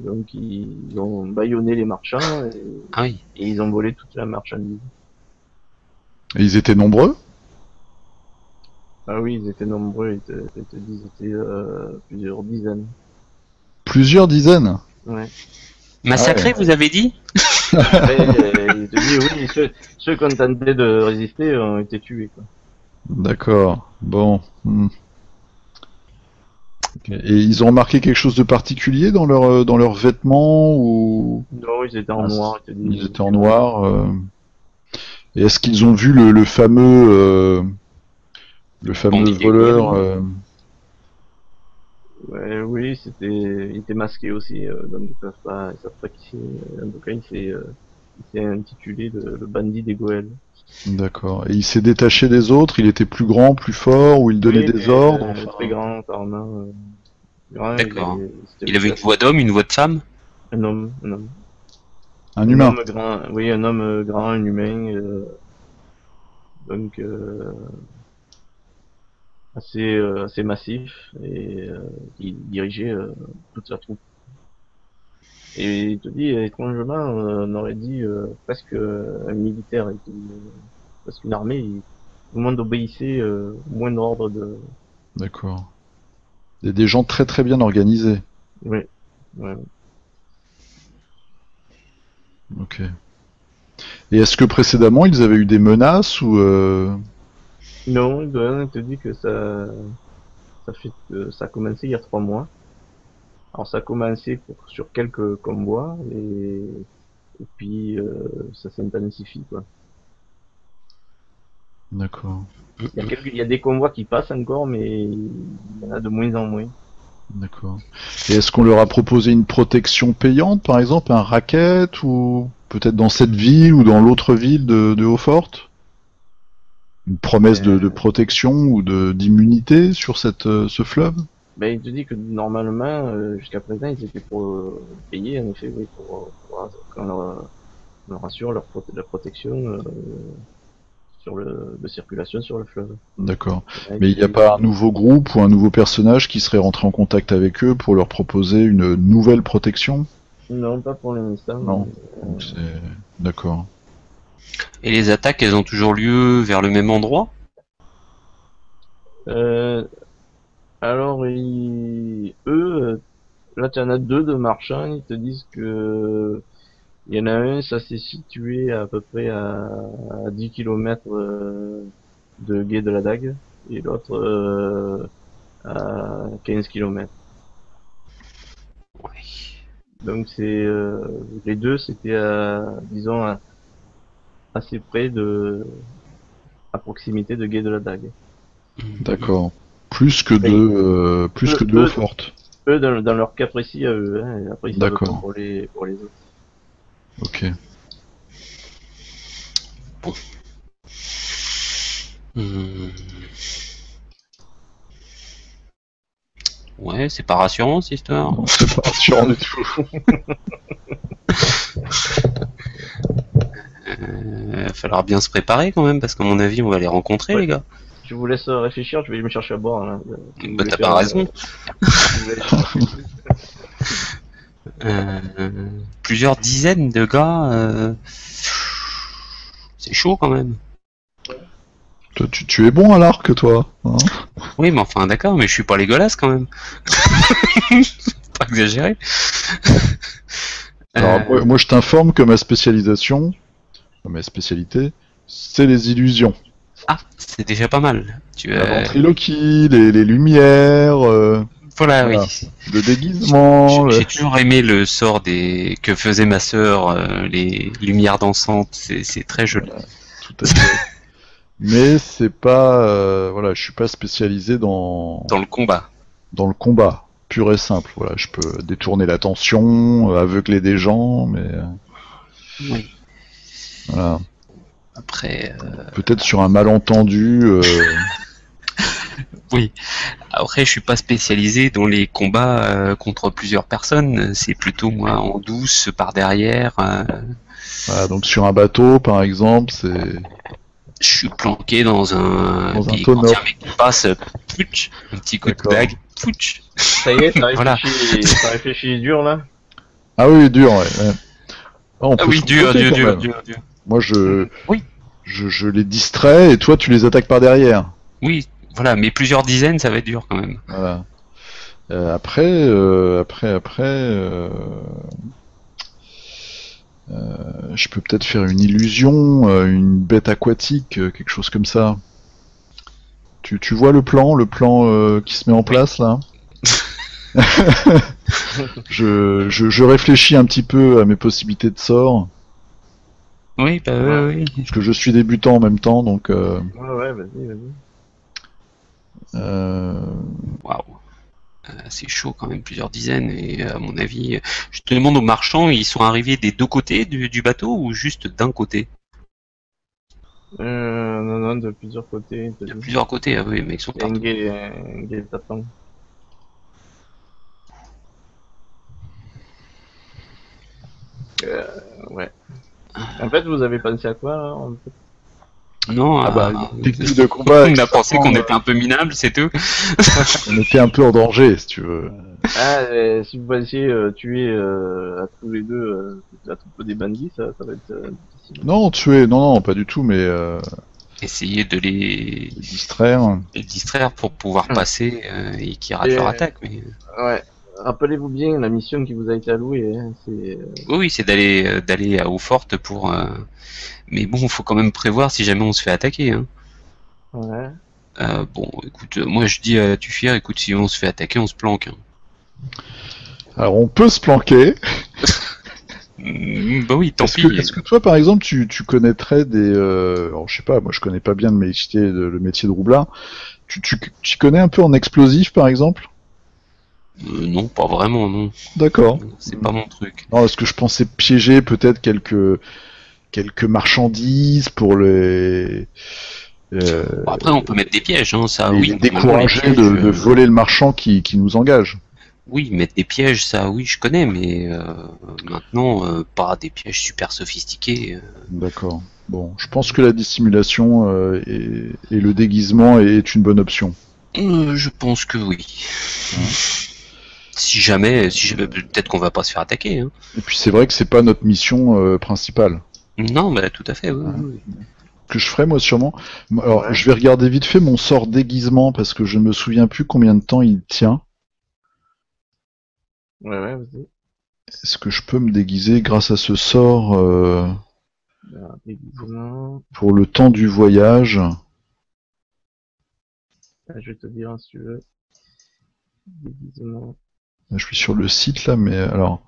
donc ils ont bâillonné les marchands Ah oui. et ils ont volé toute la marchandise. Et ils étaient nombreux? Ah oui, ils étaient nombreux, ils te disent, ils étaient plusieurs dizaines. Plusieurs dizaines? Ouais. Massacré, Ah ouais. vous avez dit? Après, ils te disent, oui, ceux qui ont tenté de résister ont été tués, quoi. D'accord. Bon. Hmm. Ok. Et ils ont remarqué quelque chose de particulier dans leurs vêtements ou Non, ils étaient en ah, noir, ils te ils disent. étaient en noir. Et est-ce qu'ils ont vu le fameux Bandit des Gaules. voleur Ouais, oui, il était masqué aussi, donc ils savent pas qui c'est. En tout cas, il s'est intitulé le bandit des Goëls. D'accord. Et il s'est détaché des autres, il était plus grand, plus fort, ou il Oui, donnait il des était ordres, très enfin. grand, apparemment. Grand, D'accord. Il avait c'était une voix d'homme, une voix de femme? Un Un humain. homme grand, oui, un homme grand, un humain, donc assez massif et qui dirigeait toute sa troupe. Et il te dit, étrangement, on aurait dit presque un militaire, presque une armée. Tout le monde obéissait au moindre ordre de. D'accord. Des gens très très bien organisés. Ouais, ouais. Ok. Et est-ce que précédemment ils avaient eu des menaces ou Non, il te dit que ça a commencé il y a 3 mois. Alors ça a commencé sur quelques convois et puis ça s'intensifie quoi. D'accord. Il y a des convois qui passent encore, mais il y en a de moins en moins. D'accord. Et est-ce qu'on leur a proposé une protection payante, par exemple, un racket, ou peut-être dans cette ville ou dans l'autre ville de Hautfort? Une promesse de Euh, protection ou d'immunité sur ce fleuve? Ben, il te dit que normalement, jusqu'à présent, ils étaient payés, en effet, oui, pour qu'on leur assure la protection de circulation sur le fleuve. D'accord. Et là, il Mais te il n'y a dit, pas un nouveau groupe ou un nouveau personnage qui serait rentré en contact avec eux pour leur proposer une nouvelle protection? non, pas pour l'instant. Non. Donc c'est... D'accord. Et les attaques, elles ont toujours lieu vers le même endroit? Euh, alors, là, tu en as deux de marchands, ils te disent que il y en a un, ça s'est situé à peu près à 10 kilomètres de Gué de la Dague, et l'autre à 15 kilomètres. Ouais. Donc les deux, c'était disons assez près à proximité de Gué de la Dague. D'accord. Enfin, Plus que eux, de eux, Hautfort. eux dans leur cas précis à eux, hein, et après ils savent pas D'accord. pour les autres. Ok. Bon. Ouais, Ouais, c'est pas rassurant cette histoire. Non, c'est pas rassurant du tout. Va falloir bien se préparer quand même, parce qu'à mon avis, on va les rencontrer, les gars. Je vous laisse réfléchir, je vais me chercher à boire. Là. Si vous Bah, voulez t'as faire, pas raison. si vous voulez- Plusieurs dizaines de gars, c'est chaud quand même. Toi, tu es bon à l'arc, toi, hein? Oui, mais enfin, d'accord, mais je suis pas Légolas quand même. Faut pas exagérer. Alors, moi, je t'informe que ma spécialisation, ma spécialité, c'est les illusions. Ah, c'est déjà pas mal. La ventriloquie, les lumières, Voilà, voilà. oui. le déguisement. J'ai toujours aimé le sort des que faisait ma sœur, les lumières dansantes. C'est très joli. Tout à fait. Mais c'est pas, voilà, je suis pas spécialisé dans Dans le combat. le combat pur et simple. Voilà, je peux détourner l'attention, aveugler des gens, mais Oui. voilà. Après, Peut-être sur un malentendu. oui. Après, je suis pas spécialisé dans les combats contre plusieurs personnes. C'est plutôt moi en douce par derrière. Voilà, donc sur un bateau, par exemple, c'est Je suis planqué dans un. Dans un Puis quand tonneau. il y a un mec qui passe, pouch, un petit coup de D'accord. dague, pouch. Ça y est, t'as Voilà. réfléchi dur là. ah oui, dur. Ouais. Ouais. Ah, on Ah peut oui, se dur, compléter, dur, quand dur, même. dur, dur. Moi, Oui. je les distrais et toi, tu les attaques par derrière. Oui, voilà, mais plusieurs dizaines, ça va être dur quand même. Voilà. Après, je peux peut-être faire une illusion, une bête aquatique, quelque chose comme ça. Tu vois le plan qui se met en place là? je réfléchis un petit peu à mes possibilités de sort, Oui, bah oui. parce que je suis débutant en même temps, donc Ouais, vas-y. Waouh. C'est chaud quand même, plusieurs dizaines. Et à mon avis, je te demande aux marchands, ils sont arrivés des deux côtés du bateau ou juste d'un côté? Non, de plusieurs côtés. De plusieurs côtés, ah oui, mais ils sont Il y a partout. un guet tapant. Ouais. En fait, vous avez pensé à quoi là, en fait Non, ah bah, technique de combat. on a pensé qu'on extrêmement, était un peu minable, c'est tout. on était un peu en danger, si tu veux. Si vous pensiez tuer à tous les deux la troupe des bandits, ça va être difficile. Non, pas du tout, mais Essayer de les distraire. distraire pour pouvoir passer et qu'ils ratent Et- leur attaque. Mais... Ouais. Rappelez-vous bien la mission qui vous a été allouée. Hein, c'est Oui, c'est d'aller à Eau-Forte pour. Mais bon, faut quand même prévoir si jamais on se fait attaquer. Hein. ouais. Bon, écoute, moi je dis à Tufir, écoute, si on se fait attaquer, on se planque. Hein. Alors on peut se planquer. Bah oui, tant pis. Est-ce que toi, par exemple, tu connaîtrais des... alors, je sais pas, moi je connais pas bien le métier de roublard. Tu connais un peu en explosif, par exemple? Non, pas vraiment, non. D'accord. C'est pas mon truc. Non, est-ce que je pensais piéger peut-être quelques marchandises pour les... Bon, après, on peut mettre des pièges, hein, ça, les oui. décourager Normalement, les pièges, de voler le marchand qui nous engage. Oui, mettre des pièges, ça, oui, je connais, mais maintenant, pas des pièges super sophistiqués. D'accord. Bon, je pense que la dissimulation et le déguisement est une bonne option. Je pense que oui. Si jamais, peut-être qu'on va pas se faire attaquer. Hein. Et puis c'est vrai que c'est pas notre mission principale. Non, bah tout à fait. Oui, oui. Que je ferai moi sûrement. Alors Ouais. je vais regarder vite fait mon sort déguisement parce que je ne me souviens plus combien de temps il tient. Ouais, vas-y. Est-ce que je peux me déguiser grâce à ce sort Alors, déguisement. pour le temps du voyage? Je vais te dire si tu veux. Déguisement. Je suis sur le site là, mais alors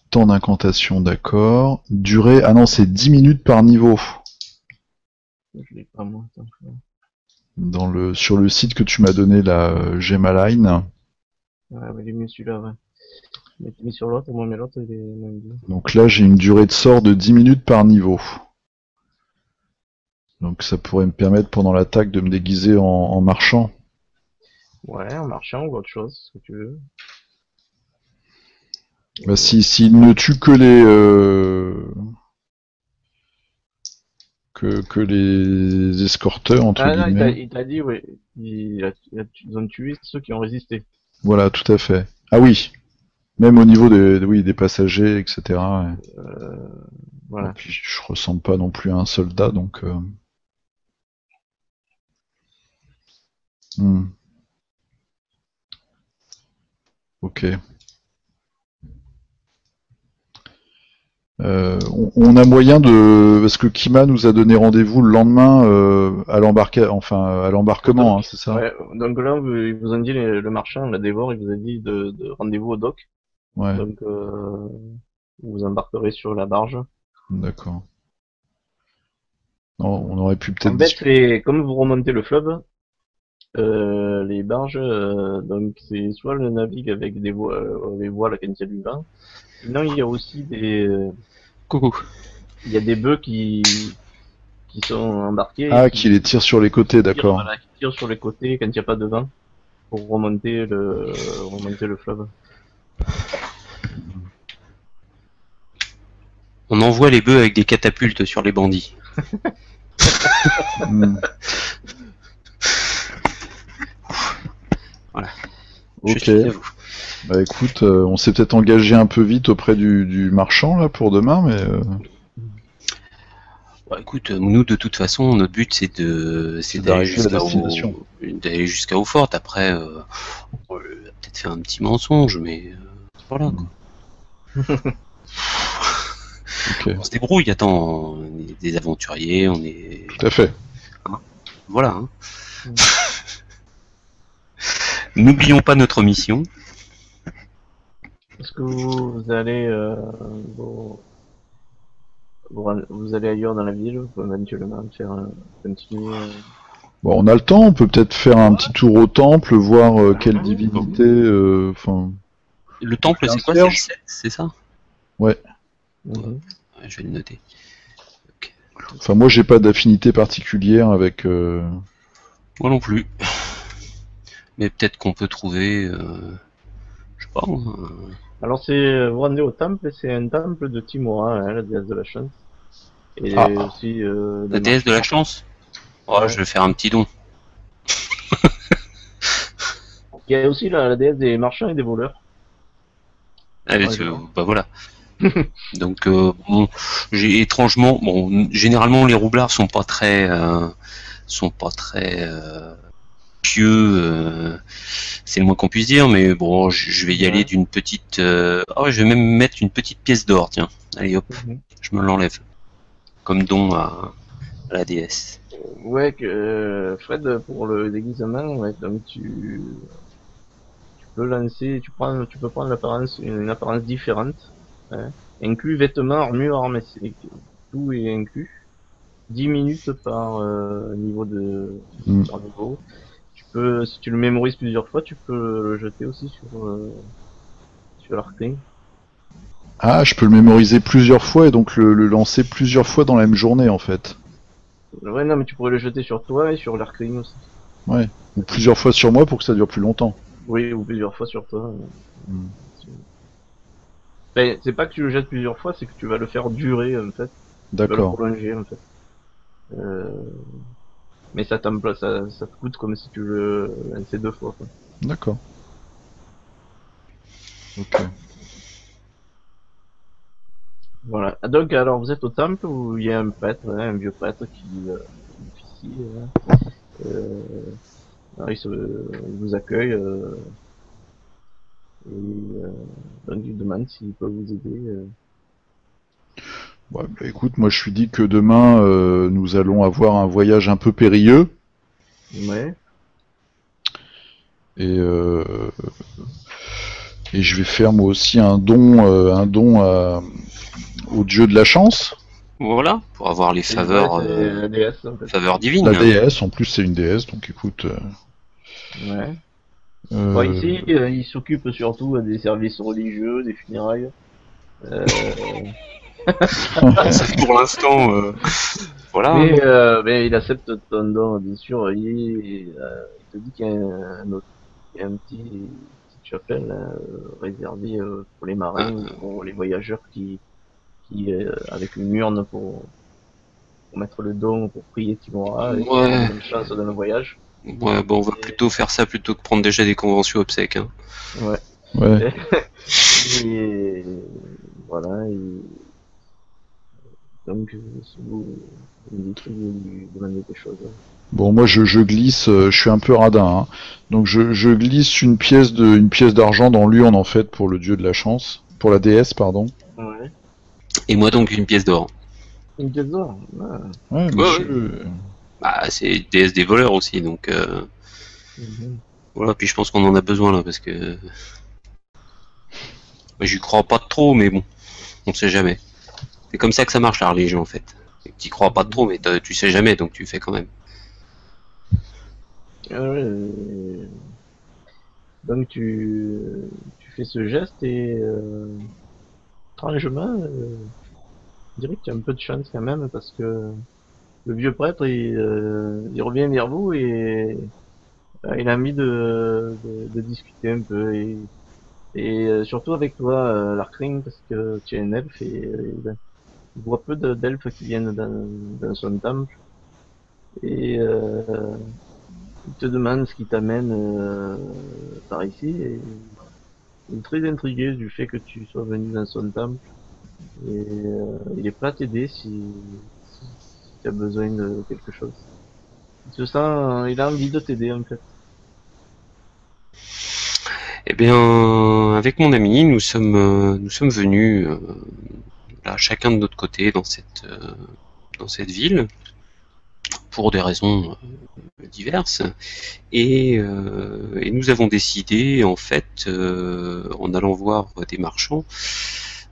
temps d'incantation, d'accord. Durée, ah non, c'est 10 minutes par niveau. Je l'ai pas moi. Attends, Sur le site que tu m'as donné là, Gemaline. ouais, il est mieux celui-là, ouais. Mais t'as mis sur l'autre, moi, mais l'autre, il est moins bien. Donc là, j'ai une durée de sort de 10 minutes par niveau. Donc ça pourrait me permettre pendant l'attaque de me déguiser en marchand. Ouais, en marchant ou autre chose, ce que tu veux. Bah, s'il ne tue que les escorteurs, entre Ah non, guillemets. il t'a dit, oui. Ils ont tué ceux qui ont résisté. Voilà, tout à fait. Ah oui, même au niveau oui, des passagers, etc. Ouais. Et Voilà. puis je ressemble pas non plus à un soldat, donc. Hmm. Ok. On a moyen de, parce que Kima nous a donné rendez-vous le lendemain à à l'embarquement, hein, Donc, c'est ça? ouais, donc là, ils vous ont dit, le marchand, la dévore, il vous a dit de rendez-vous au dock. Ouais, Donc, vous embarquerez sur la barge. d'accord. Non, on aurait pu peut-être En fait, discuter. c'est comme vous remontez le fleuve, les barges, donc c'est soit le navigue avec les voiles quand il y a du vent, sinon il y a aussi Coucou. il y a des bœufs qui sont embarqués et Ah, qui les tire sur les côtés, d'accord. voilà, qui tirent sur les côtés quand il n'y a pas de vent pour remonter le fleuve. On envoie les bœufs avec des catapultes sur les bandits. Hmm. Voilà. Je Ok. suis à vous. Bah écoute, on s'est peut-être engagé un peu vite auprès du marchand là pour demain, mais Bah, écoute, nous de toute façon, notre but c'est d'aller d'arriver à la destination. jusqu'à Eaufort. Après, on va peut-être faire un petit mensonge, mais voilà. Quoi. Ok, On se débrouille. Attends, on est des aventuriers, on est tout à fait. voilà. Hein. N'oublions pas notre mission. Est-ce que vous allez vous allez ailleurs dans la ville, vous pouvez éventuellement faire continuer. Bon, on a le temps, on peut peut-être faire un petit tour au temple, voir quelle divinité. Enfin, Le temple, un c'est quoi? C'est le cierge. 7, c'est ça? Ouais. Mhm. Ouais, je vais le noter. Ok. Enfin, moi, j'ai pas d'affinité particulière avec. Moi non plus. Mais peut-être qu'on peut trouver, je sais pas, Alors vous rendez au temple, et c'est un temple de Timora, hein, la déesse de la chance, et Ah, aussi la le déesse de la marchand. chance. Oh, je Ouais. vais faire un petit don. Il y a aussi la déesse des marchands et des voleurs. Ah, Dans les deux. bah voilà. Donc bon, j'ai étrangement, bon, généralement les roublards sont pas très pieux, c'est le moins qu'on puisse dire, mais bon, je vais y aller Ouais. d'une petite, oh, je vais même mettre une petite pièce d'or, tiens. Allez hop, Mhm. je me l'enlève comme don à la déesse. Ouais, que Fred, pour le déguisement, ouais, donc tu peux lancer, tu peux prendre une apparence différente, hein. Inclus vêtements, armure, armes, tout est inclus. 10 minutes hmm. par niveau. Si tu le mémorises plusieurs fois, tu peux le jeter aussi sur l'arcane. Ah, je peux le mémoriser plusieurs fois et donc le lancer plusieurs fois dans la même journée en fait. Ouais, non, mais tu pourrais le jeter sur toi et sur l'arcane aussi. Ouais. Ou plusieurs fois sur moi pour que ça dure plus longtemps. Oui, ou plusieurs fois sur toi. Hmm. Ben, c'est pas que tu le jettes plusieurs fois, c'est que tu vas le faire durer, en fait. Tu vas le D'accord. prolonger, en fait. Euh, mais ça te coûte comme si tu le lançais deux fois, quoi. D'accord. Ok. Voilà. Ah, donc, alors, vous êtes au temple où il y a un prêtre, hein, un vieux prêtre qui officie, euh, alors, il vous accueille, et donc il demande s'il peut vous aider. Ouais, bah, écoute, moi je suis dit que demain nous allons avoir un voyage un peu périlleux Ouais. et et je vais faire moi aussi un don au dieu de la chance, Voilà, pour avoir les Ouais, faveurs, c'est la déesse, en fait. faveurs la divines. déesse. En plus c'est une déesse, donc écoute. Ouais. Bon, Euh, ici, il s'occupe surtout des services religieux, des funérailles. Euh, Pour l'instant, voilà. mais il accepte ton don, bien sûr. Il te dit qu'il y a un autre. Il y a un petite chapelle réservée pour les marins ou pour les voyageurs qui avec une urne pour mettre le don, pour prier Timora et pour Ouais, bonne chance dans le voyage. ouais, bon, on va Et, plutôt faire ça plutôt que prendre déjà des conventions obsèques, hein. ouais. Ouais. Et voilà. Et donc, si vous me dites, vous lui demandez des choses. Bon, moi je glisse, je suis un peu radin, hein. Donc je glisse une pièce d'argent dans l'urne en fait pour le dieu de la chance, pour la déesse pardon. Ouais. Et moi donc une pièce d'or. Une pièce d'or. Ah. Ouais, Ouais, ouais. monsieur. Bah, c'est déesse des voleurs aussi, donc Mhm. voilà. Puis je pense qu'on en a besoin là, parce que bah, j'y crois pas trop, mais bon, on sait jamais. C'est comme ça que ça marche la religion en fait. Tu crois pas trop, mais tu sais jamais, donc tu fais quand même. Ah ouais, donc tu fais ce geste et étrangement, je dirais que tu as un peu de chance quand même parce que le vieux prêtre il revient vers vous et il a envie de discuter un peu et surtout avec toi, Larkring, parce que tu es un elfe et il voit peu d'elfes qui viennent dans son temple et il te demande ce qui t'amène par ici et il est très intrigué du fait que tu sois venu dans son temple et il est prêt à t'aider si tu as besoin de quelque chose. Il a envie de t'aider en fait. Eh bien, avec mon ami, nous sommes venus là, chacun de notre côté dans cette ville pour des raisons diverses. Et nous avons décidé, en fait, en allant voir des marchands,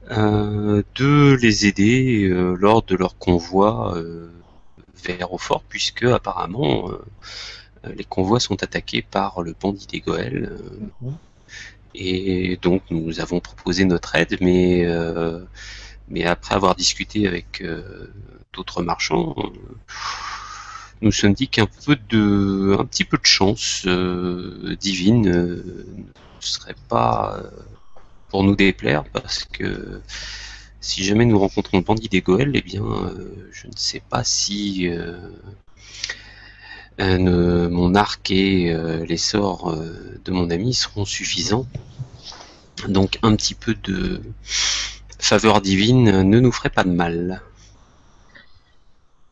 de les aider lors de leur convoi vers Hautfort, puisque apparemment les convois sont attaqués par le bandit des Goëls. Mhm. Et donc nous avons proposé notre aide, mais après avoir discuté avec d'autres marchands, nous nous sommes dit un petit peu de chance divine ne serait pas pour nous déplaire, parce que si jamais nous rencontrons le bandit des Goëls, eh bien, je ne sais pas si mon arc et les sorts de mon ami seront suffisants. Donc un petit peu de faveur divine ne nous ferait pas de mal.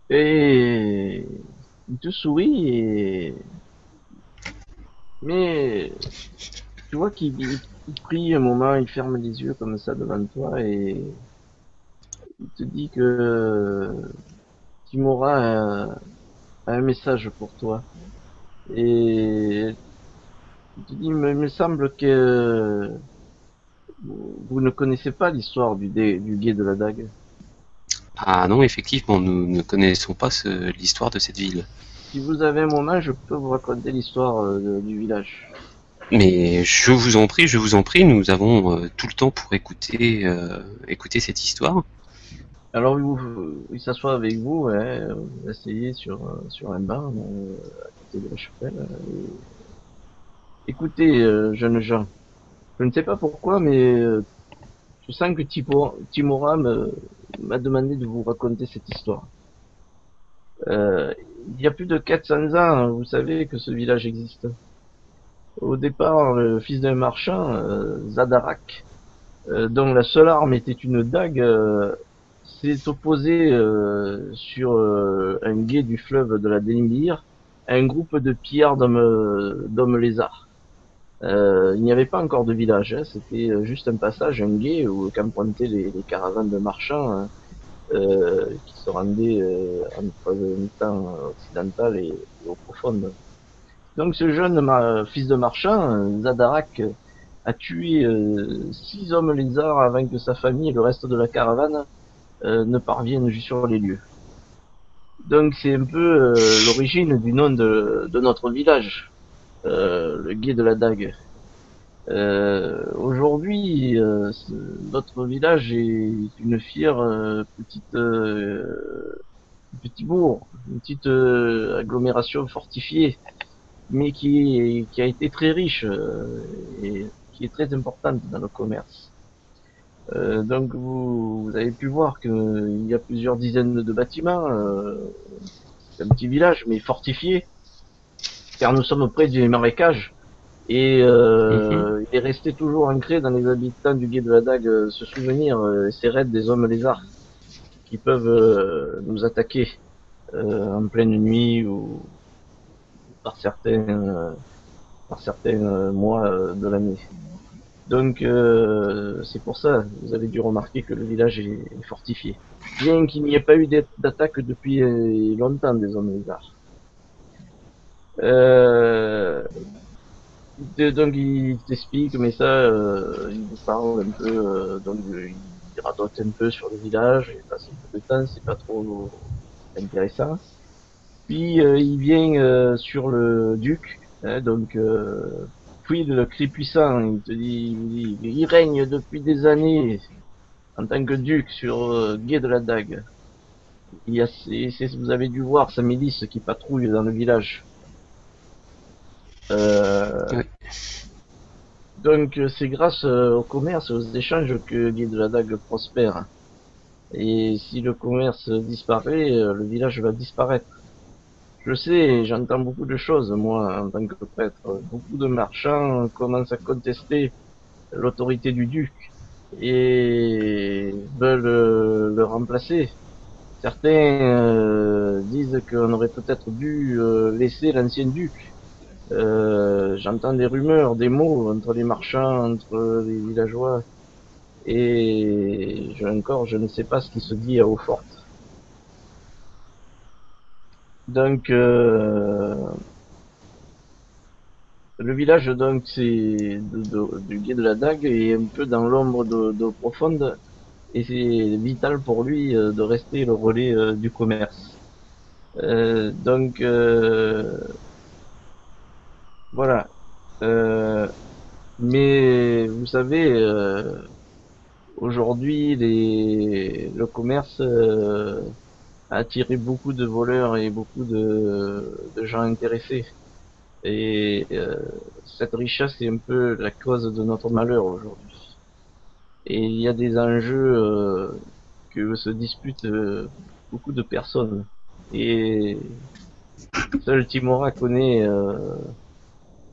Et il te sourit mais tu vois il prie un moment, il ferme les yeux comme ça devant toi et il te dit que Timora a un message pour toi. Et il te dit, il me semble que vous ne connaissez pas l'histoire du guet de la dague. Ah non, effectivement, nous ne connaissons pas l'histoire de cette ville. Si vous avez un moment, je peux vous raconter l'histoire du village. Mais je vous en prie, nous avons tout le temps pour écouter cette histoire. Alors, il s'assoit avec vous, hein, asseyez sur un banc à côté de la chapelle. Écoutez, jeunes gens, je ne sais pas pourquoi, mais je sens que Timora m'a demandé de vous raconter cette histoire. Euh, il y a plus de 400 ans, vous savez que ce village existe. Au départ, le fils d'un marchand, Zadarak, dont la seule arme était une dague, s'est opposé sur un gué du fleuve de la Dénir à un groupe de pillards d'hommes lézards. Il n'y avait pas encore de village, hein, c'était juste un passage, un gué où qu'empruntaient les caravanes de marchands hein, qui se rendaient entre le temps occidental et eau profonde. Donc ce jeune fils de marchand, Zadarak, a tué 6 hommes lézards avant que sa famille et le reste de la caravane ne parviennent sur les lieux. Donc c'est un peu l'origine du nom de notre village, le guet de la dague. Aujourd'hui, notre village est une fière petit bourg, une petite agglomération fortifiée mais qui a été très riche et qui est très importante dans le commerce. Donc vous avez pu voir qu'il y a plusieurs dizaines de bâtiments. C'est un petit village, mais fortifié, car nous sommes près du marécage. Et il est resté toujours ancré dans les habitants du Gué de la Dague ce souvenir, ces raids des hommes lézards qui peuvent nous attaquer en pleine nuit ou par certains mois de l'année. Donc c'est pour ça, vous avez dû remarquer que le village est fortifié. Bien qu'il n'y ait pas eu d'attaque depuis longtemps des hommes lézards. Donc il t'explique, mais ça, il vous parle un peu, donc il radote un peu sur le village, il passe un peu de temps, c'est pas trop intéressant. Puis il vient sur le duc, hein, donc puis le cri puissant, il te dit, il règne depuis des années en tant que duc sur Gué de la Dague. Il y a, vous avez dû voir sa milice qui patrouille dans le village. Oui. Donc c'est grâce au commerce, aux échanges que Gué de la Dague prospère. Et si le commerce disparaît, le village va disparaître. Je sais, j'entends beaucoup de choses, moi, en tant que prêtre. Beaucoup de marchands commencent à contester l'autorité du duc et veulent le remplacer. Certains disent qu'on aurait peut-être dû laisser l'ancien duc. J'entends des rumeurs, des mots entre les marchands, entre les villageois, et je ne sais pas ce qui se dit à Eauforte. Donc, le village donc c'est du Gué de la Dague est un peu dans l'ombre d'eau profonde, et c'est vital pour lui de rester le relais du commerce. Donc, voilà. Mais vous savez, aujourd'hui, le commerce a attiré beaucoup de voleurs et beaucoup de gens intéressés. Et cette richesse est un peu la cause de notre malheur aujourd'hui. Et il y a des enjeux que se disputent beaucoup de personnes. Et seul Timora connaît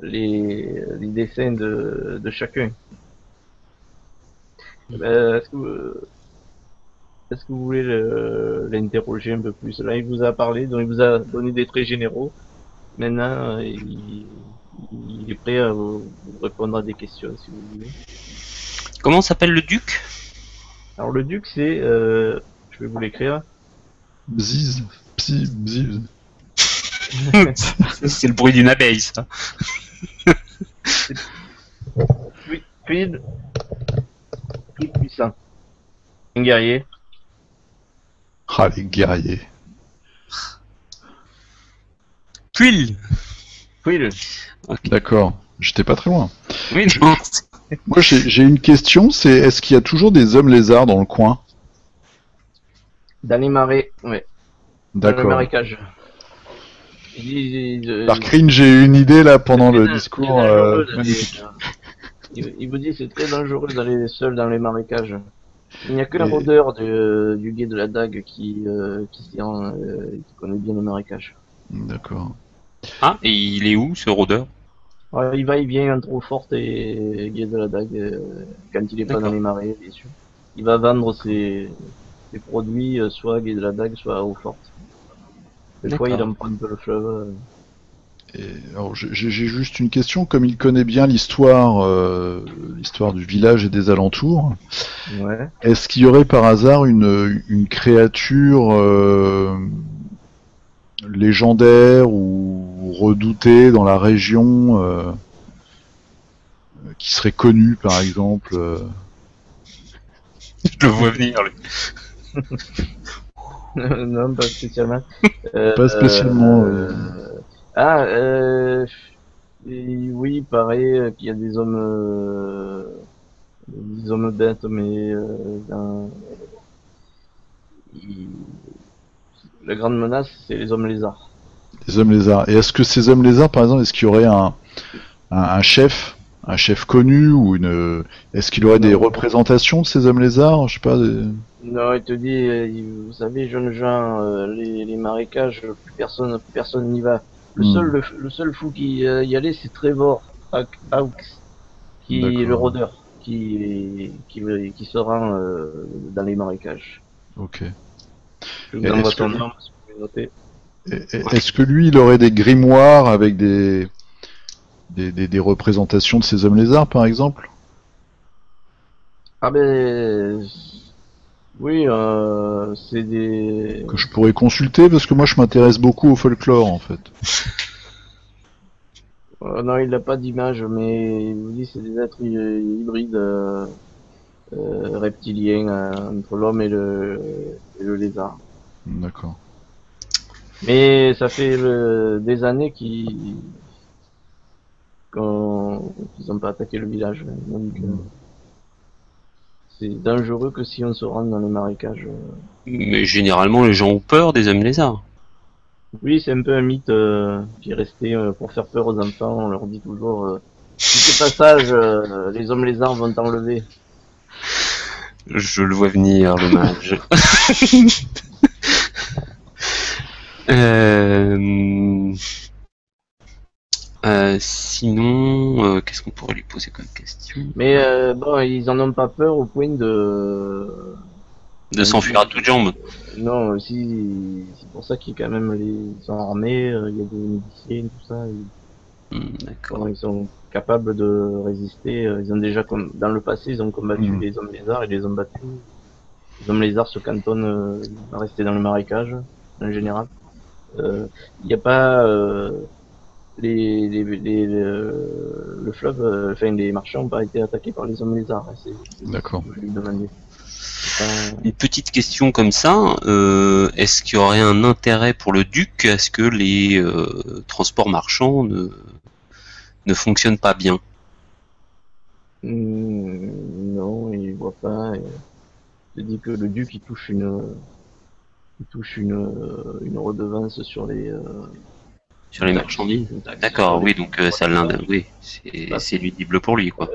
les dessins de chacun. Est-ce que vous voulez l'interroger un peu plus? Là, il vous a parlé, donc il vous a donné des traits généraux. Maintenant, il est prêt à vous répondre à des questions, si vous voulez. Comment s'appelle le duc? Alors, le duc, c'est... je vais vous l'écrire. Bziz, psi, bziz. C'est le bruit d'une abeille, ça. Puis puissant. Un guerrier. Ah, les guerriers. Quill. Quill. Okay. D'accord, j'étais pas très loin. Oui, non. Moi, j'ai une question, c'est est-ce qu'il y a toujours des hommes lézards dans le coin? Dans les marais, ouais. Dans le D'accord. marécage. Par crime, j'ai eu une idée là pendant le discours. Il vous dit c'est très dangereux d'aller seul dans les marécages. Il n'y a qu'un Et- rôdeur du Gué de la Dague qui connaît bien le marécage. D'accord. Ah, et il est où, ce rôdeur? Ouais, il va et vient entre Eauforte et Gué de la Dague quand il est pas dans les marais, bien sûr. Il va vendre ses produits soit à Gué de la Dague, soit à Eauforte. Des fois, il emprunte un peu le fleuve. Et, alors, j'ai juste une question, comme il connaît bien l'histoire du village et des alentours, Ouais. est-ce qu'il y aurait par hasard une créature légendaire ou redoutée dans la région qui serait connue par exemple Je le vois venir, lui. Non, pas spécialement. Pas spécialement. Oui, il paraît qu'il y a des hommes bêtes, mais la grande menace, c'est les hommes lézards. Des hommes lézards. Et est-ce que ces hommes lézards, par exemple, est-ce qu'il y aurait un chef, un chef connu ou une, est-ce qu'il y aurait des Non. représentations de ces hommes lézards? Je sais pas. Non, il te dit, vous savez, jeunes gens, les marécages, plus personne n'y va. Hmm. Le seul fou qui y allait, c'est Trevor Hawks, qui est le D'accord. rôdeur, qui se rend dans les marécages. Ok. Je Et vous envoie son nom, si vous pouvez noter. est-ce que lui, il aurait des grimoires avec des représentations de ces hommes lézards, par exemple? Ah ben, oui, c'est des... Que je pourrais consulter parce que moi, je m'intéresse beaucoup au folklore, en fait. non, il n'a pas d'image, mais il vous dit c'est des êtres hybrides, reptiliens, entre l'homme et le lézard. D'accord. Mais ça fait des années qu'ils n'ont pas attaqué le village. Donc c'est dangereux que si on se rend dans les marécages. Mais généralement, les gens ont peur des hommes lézards. Oui, c'est un peu un mythe qui est resté pour faire peur aux enfants. On leur dit toujours si t'es pas sage, les hommes lézards vont t'enlever. Je le vois venir, le mage. Sinon, qu'est-ce qu'on pourrait lui poser comme question? Mais bon, ils en ont pas peur au point De s'enfuir à toutes jambes. non, aussi, c'est pour ça qu'il y a quand même ils sont armés, il y a des miliciens, tout ça. D'accord. Ils sont capables de résister. Ils ont déjà, comme dans le passé, ils ont combattu les hommes lézards et les hommes battus. Les hommes lézards se cantonnent à rester dans le marécage, en général. Il n'y a pas le fleuve, enfin les marchands n'ont pas été attaqués par les hommes lézards. Hein, c'est ce D'accord. que je lui demandais. Une petite question comme ça, est-ce qu'il y aurait un intérêt pour le duc à ce que les transports marchands ne fonctionnent pas bien? Non, il voit pas. Je dis que le duc il touche une redevance sur Sur les une taxe, marchandises? une taxe sur D'accord, les oui, donc ça oui, c'est ludible pour lui, quoi.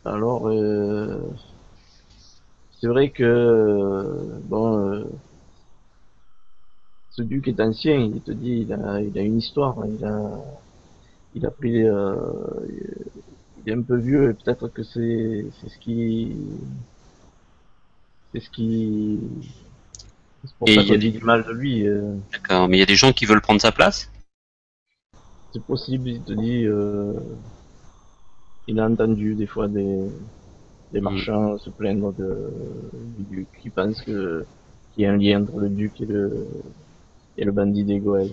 alors c'est vrai que bon ce duc est ancien, il te dit il a une histoire, il a pris il est un peu vieux et peut-être que c'est ce qui c'est pour Et ça il y qu'on a dit du mal de lui. D'accord, mais il y a des gens qui veulent prendre sa place? C'est possible, il te dit il a entendu des fois des marchands se plaindre du duc, qui pensent qu'il y a un lien entre le duc et le bandit des Goëls.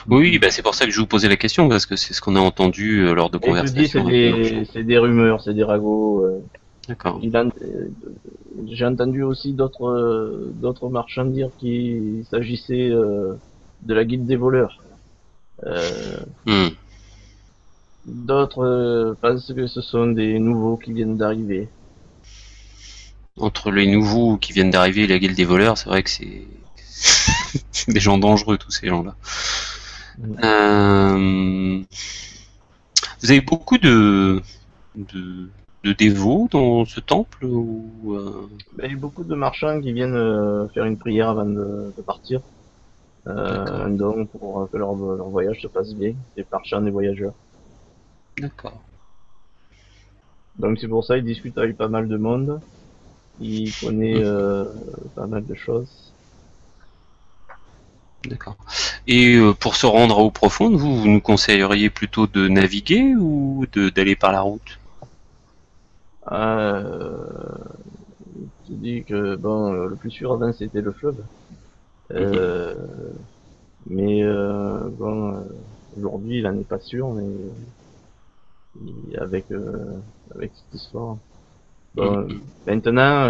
Oui, bah c'est pour ça que je vous posais la question, parce que c'est ce qu'on a entendu lors de Et je te dis, conversations avec les marchands. c'est des rumeurs, c'est des ragots. D'accord. J'ai entendu aussi d'autres marchands dire qu'il s'agissait de la guilde des voleurs. Hmm. D'autres pensent que ce sont des nouveaux qui viennent d'arriver. Entre les nouveaux qui viennent d'arriver et la guilde des voleurs, c'est vrai que c'est c'est des gens dangereux, tous ces gens-là. Vous avez beaucoup de dévots dans ce temple ou Il y a beaucoup de marchands qui viennent faire une prière avant de partir. Un don pour que leur voyage se passe bien. Des marchands, des voyageurs. D'accord. Donc c'est pour ça qu'ils discutent avec pas mal de monde. Il connaît pas mal de choses. D'accord. Et pour se rendre à eau profonde, vous nous conseilleriez plutôt de naviguer ou d'aller par la route? Je dis que bon, le plus sûr avant c'était le fleuve. Mais bon, aujourd'hui il en est pas sûr, mais avec cette histoire. Bon, maintenant,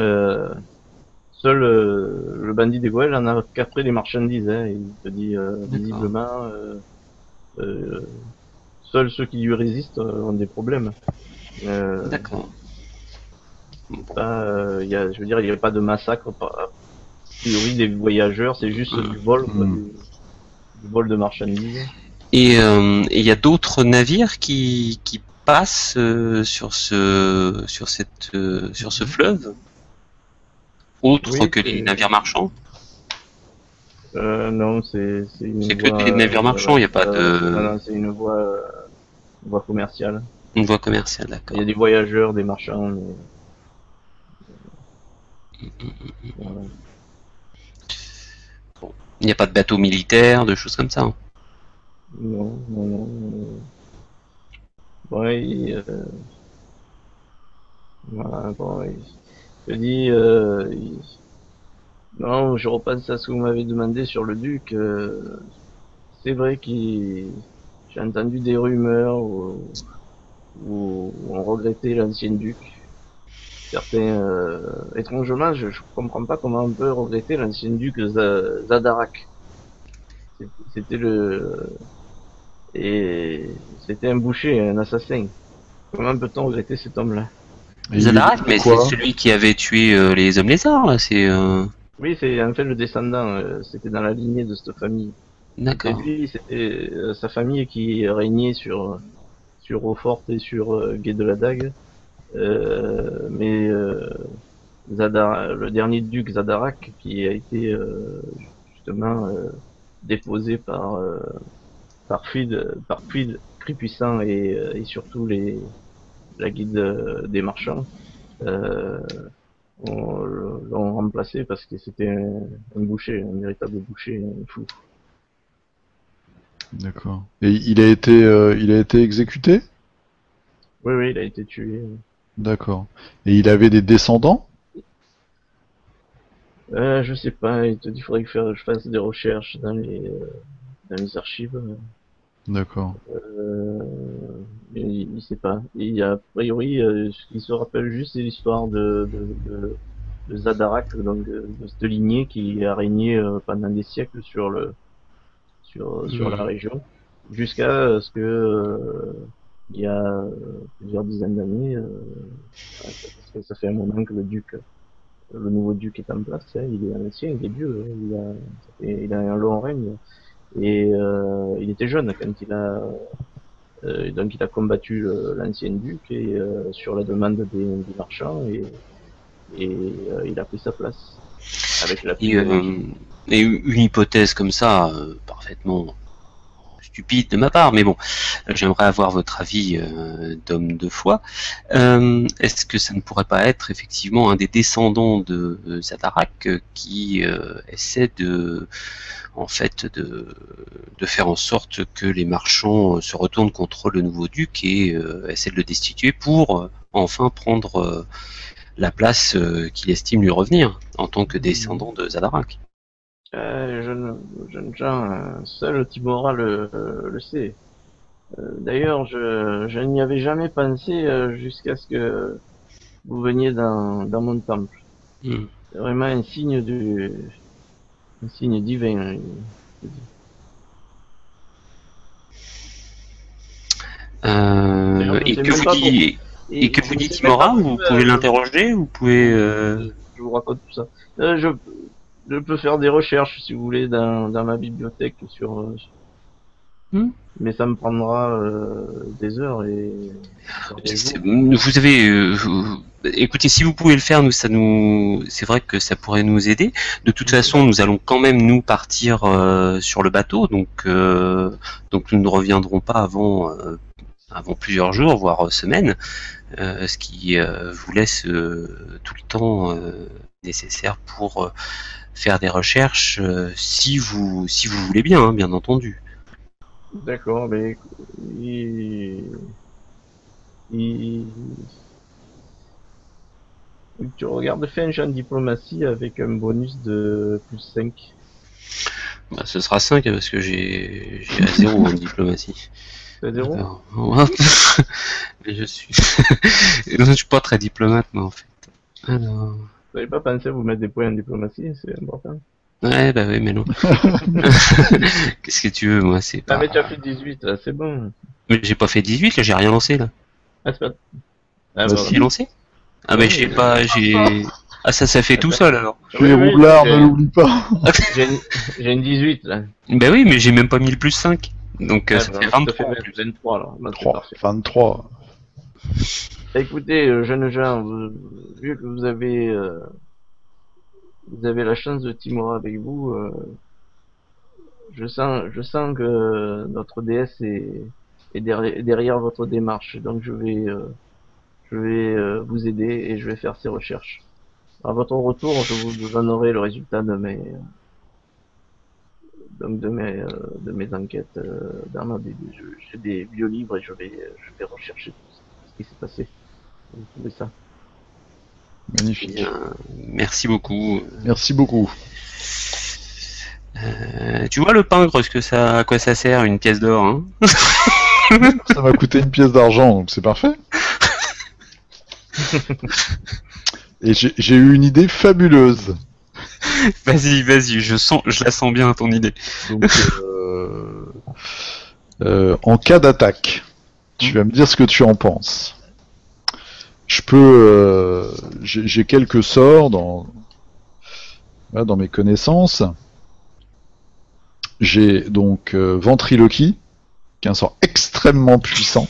seul le bandit des Goëls en a qu'après les marchandises. Hein, il te dit visiblement, seuls ceux qui lui résistent ont des problèmes. D'accord. Je veux dire, il n'y a pas de massacre a priori des voyageurs, c'est juste du vol. vol de marchandises. Et il y a d'autres navires qui passent sur ce fleuve, autre Oui, que les navires marchands. Non, c'est une C'est que voie. des navires marchands, il n'y a pas Non, c'est une voie commerciale. une voie commerciale, Il d'accord. y a des voyageurs, des marchands. Mais... voilà. Il n'y a pas de bateau militaire, de choses comme ça, hein. Non, non, non. Bon, voilà, bon, je te dis, non, je repense à ce que vous m'avez demandé sur le duc. C'est vrai que j'ai entendu des rumeurs où on regrettait l'ancien duc. Certains, étrangement, je comprends pas comment on peut regretter l'ancien duc Zadarak. C'était et c'était un boucher, un assassin. Comment peut-on regretter cet homme-là? Et il Zadarak, est mais c'est quoi? celui qui avait tué les hommes lézards, là, c'est... Oui, c'est en fait le descendant. C'était dans la lignée de cette famille. C'était D'accord. lui, c'était sa famille qui régnait sur Eaufort et sur Gué de la Dague. Mais le dernier duc Zadarak, qui a été justement déposé par Fuid Crépuissant et surtout la guide des marchands, euh, l'ont remplacé parce que c'était un boucher, un véritable boucher, un fou. D'accord. Et il a été exécuté? Oui, oui, il a été tué. D'accord. Et il avait des descendants? Je sais pas, il te dit, faudrait que je fasse des recherches dans les archives. D'accord. Euh, mais il sait pas. Et a priori, il se rappelle juste c'est l'histoire de Zadarak, donc de cette lignée qui a régné pendant des siècles sur la région, jusqu'à ce que il y a plusieurs dizaines d'années, parce que ça fait un moment que le nouveau duc est en place, hein, il est ancien, il est vieux, hein, il a un long règne et il était jeune quand donc il a combattu l'ancien duc et sur la demande des marchands et il a pris sa place avec l'appui Et, de la magie. et une hypothèse comme ça, parfaitement stupide de ma part, mais bon, j'aimerais avoir votre avis d'homme de foi. Est-ce que ça ne pourrait pas être effectivement un des descendants de Zadarak qui essaie en fait, de faire en sorte que les marchands se retournent contre le nouveau duc et essaient de le destituer pour enfin prendre la place qu'il estime lui revenir en tant que descendant de Zadarak. Jeune gens, seul Timora le sait. D'ailleurs, je n'y avais jamais pensé jusqu'à ce que vous veniez dans mon temple. Hmm. C'est vraiment un signe divin. Je dis. D'ailleurs, je Et sais que même vous pas dit et que je vous ne dit sais même pas Timora, vous pourquoi pouvez l'interroger, vous pouvez je vous raconte tout ça. Je peux faire des recherches si vous voulez dans ma bibliothèque hmm. mais ça me prendra des heures et voire des jours. Vous avez, écoutez, si vous pouvez le faire, c'est vrai que ça pourrait nous aider. De toute façon, nous allons quand même nous partir sur le bateau, donc nous ne reviendrons pas avant plusieurs jours, voire semaines, ce qui vous laisse tout le temps nécessaire pour faire des recherches, si vous voulez bien, hein, bien entendu. D'accord, mais il- tu regardes, fais un jeu en diplomatie avec un bonus de +5. Bah, ce sera 5 parce que j'ai à 0 en diplomatie. C'est 0? Alors, hop. Mais je suis pas très diplomate, moi, en fait. Alors, Vous n'avez pas pensé à vous mettre des points en diplomatie, c'est important. ouais, bah oui, mais non. Qu'est-ce que tu veux, moi, c'est Ah pas. mais tu as fait 18, là, c'est bon. Mais j'ai pas fait 18, là, j'ai rien lancé, là. Ah c'est pas... Ah Bah, bah, J'ai lancé? Ah, bah, ouais, j'ai pas, j'ai. Ah, ça fait tout seul alors. Tu es roublard, ne l'oublie pas. J'ai une 18 là. Ben oui, mais j'ai même pas mis le plus 5. Donc ça fait 23. 23 alors. Bah, c'est 3, parfait. 23. Écoutez, jeunes gens, vu que vous avez la chance de Timora avec vous, je sens que notre déesse est derrière votre démarche. Donc je vais vous aider et je vais faire ces recherches. À votre retour, je vous donnerai le résultat de mes enquêtes. J'ai des biolivres et je vais rechercher tout ce qui s'est passé. Vous trouvez ça? Magnifique. Merci beaucoup. Merci beaucoup. Tu vois le pingre, à quoi ça sert une pièce d'or, hein? Ça m'a coûté une pièce d'argent, donc c'est parfait. Et j'ai eu une idée fabuleuse. Vas-y, je la sens bien ton idée. Donc, en cas d'attaque, tu vas me dire ce que tu en penses. Je peux, j'ai quelques sorts dans mes connaissances. J'ai donc ventriloquie, qui est un sort extrêmement puissant.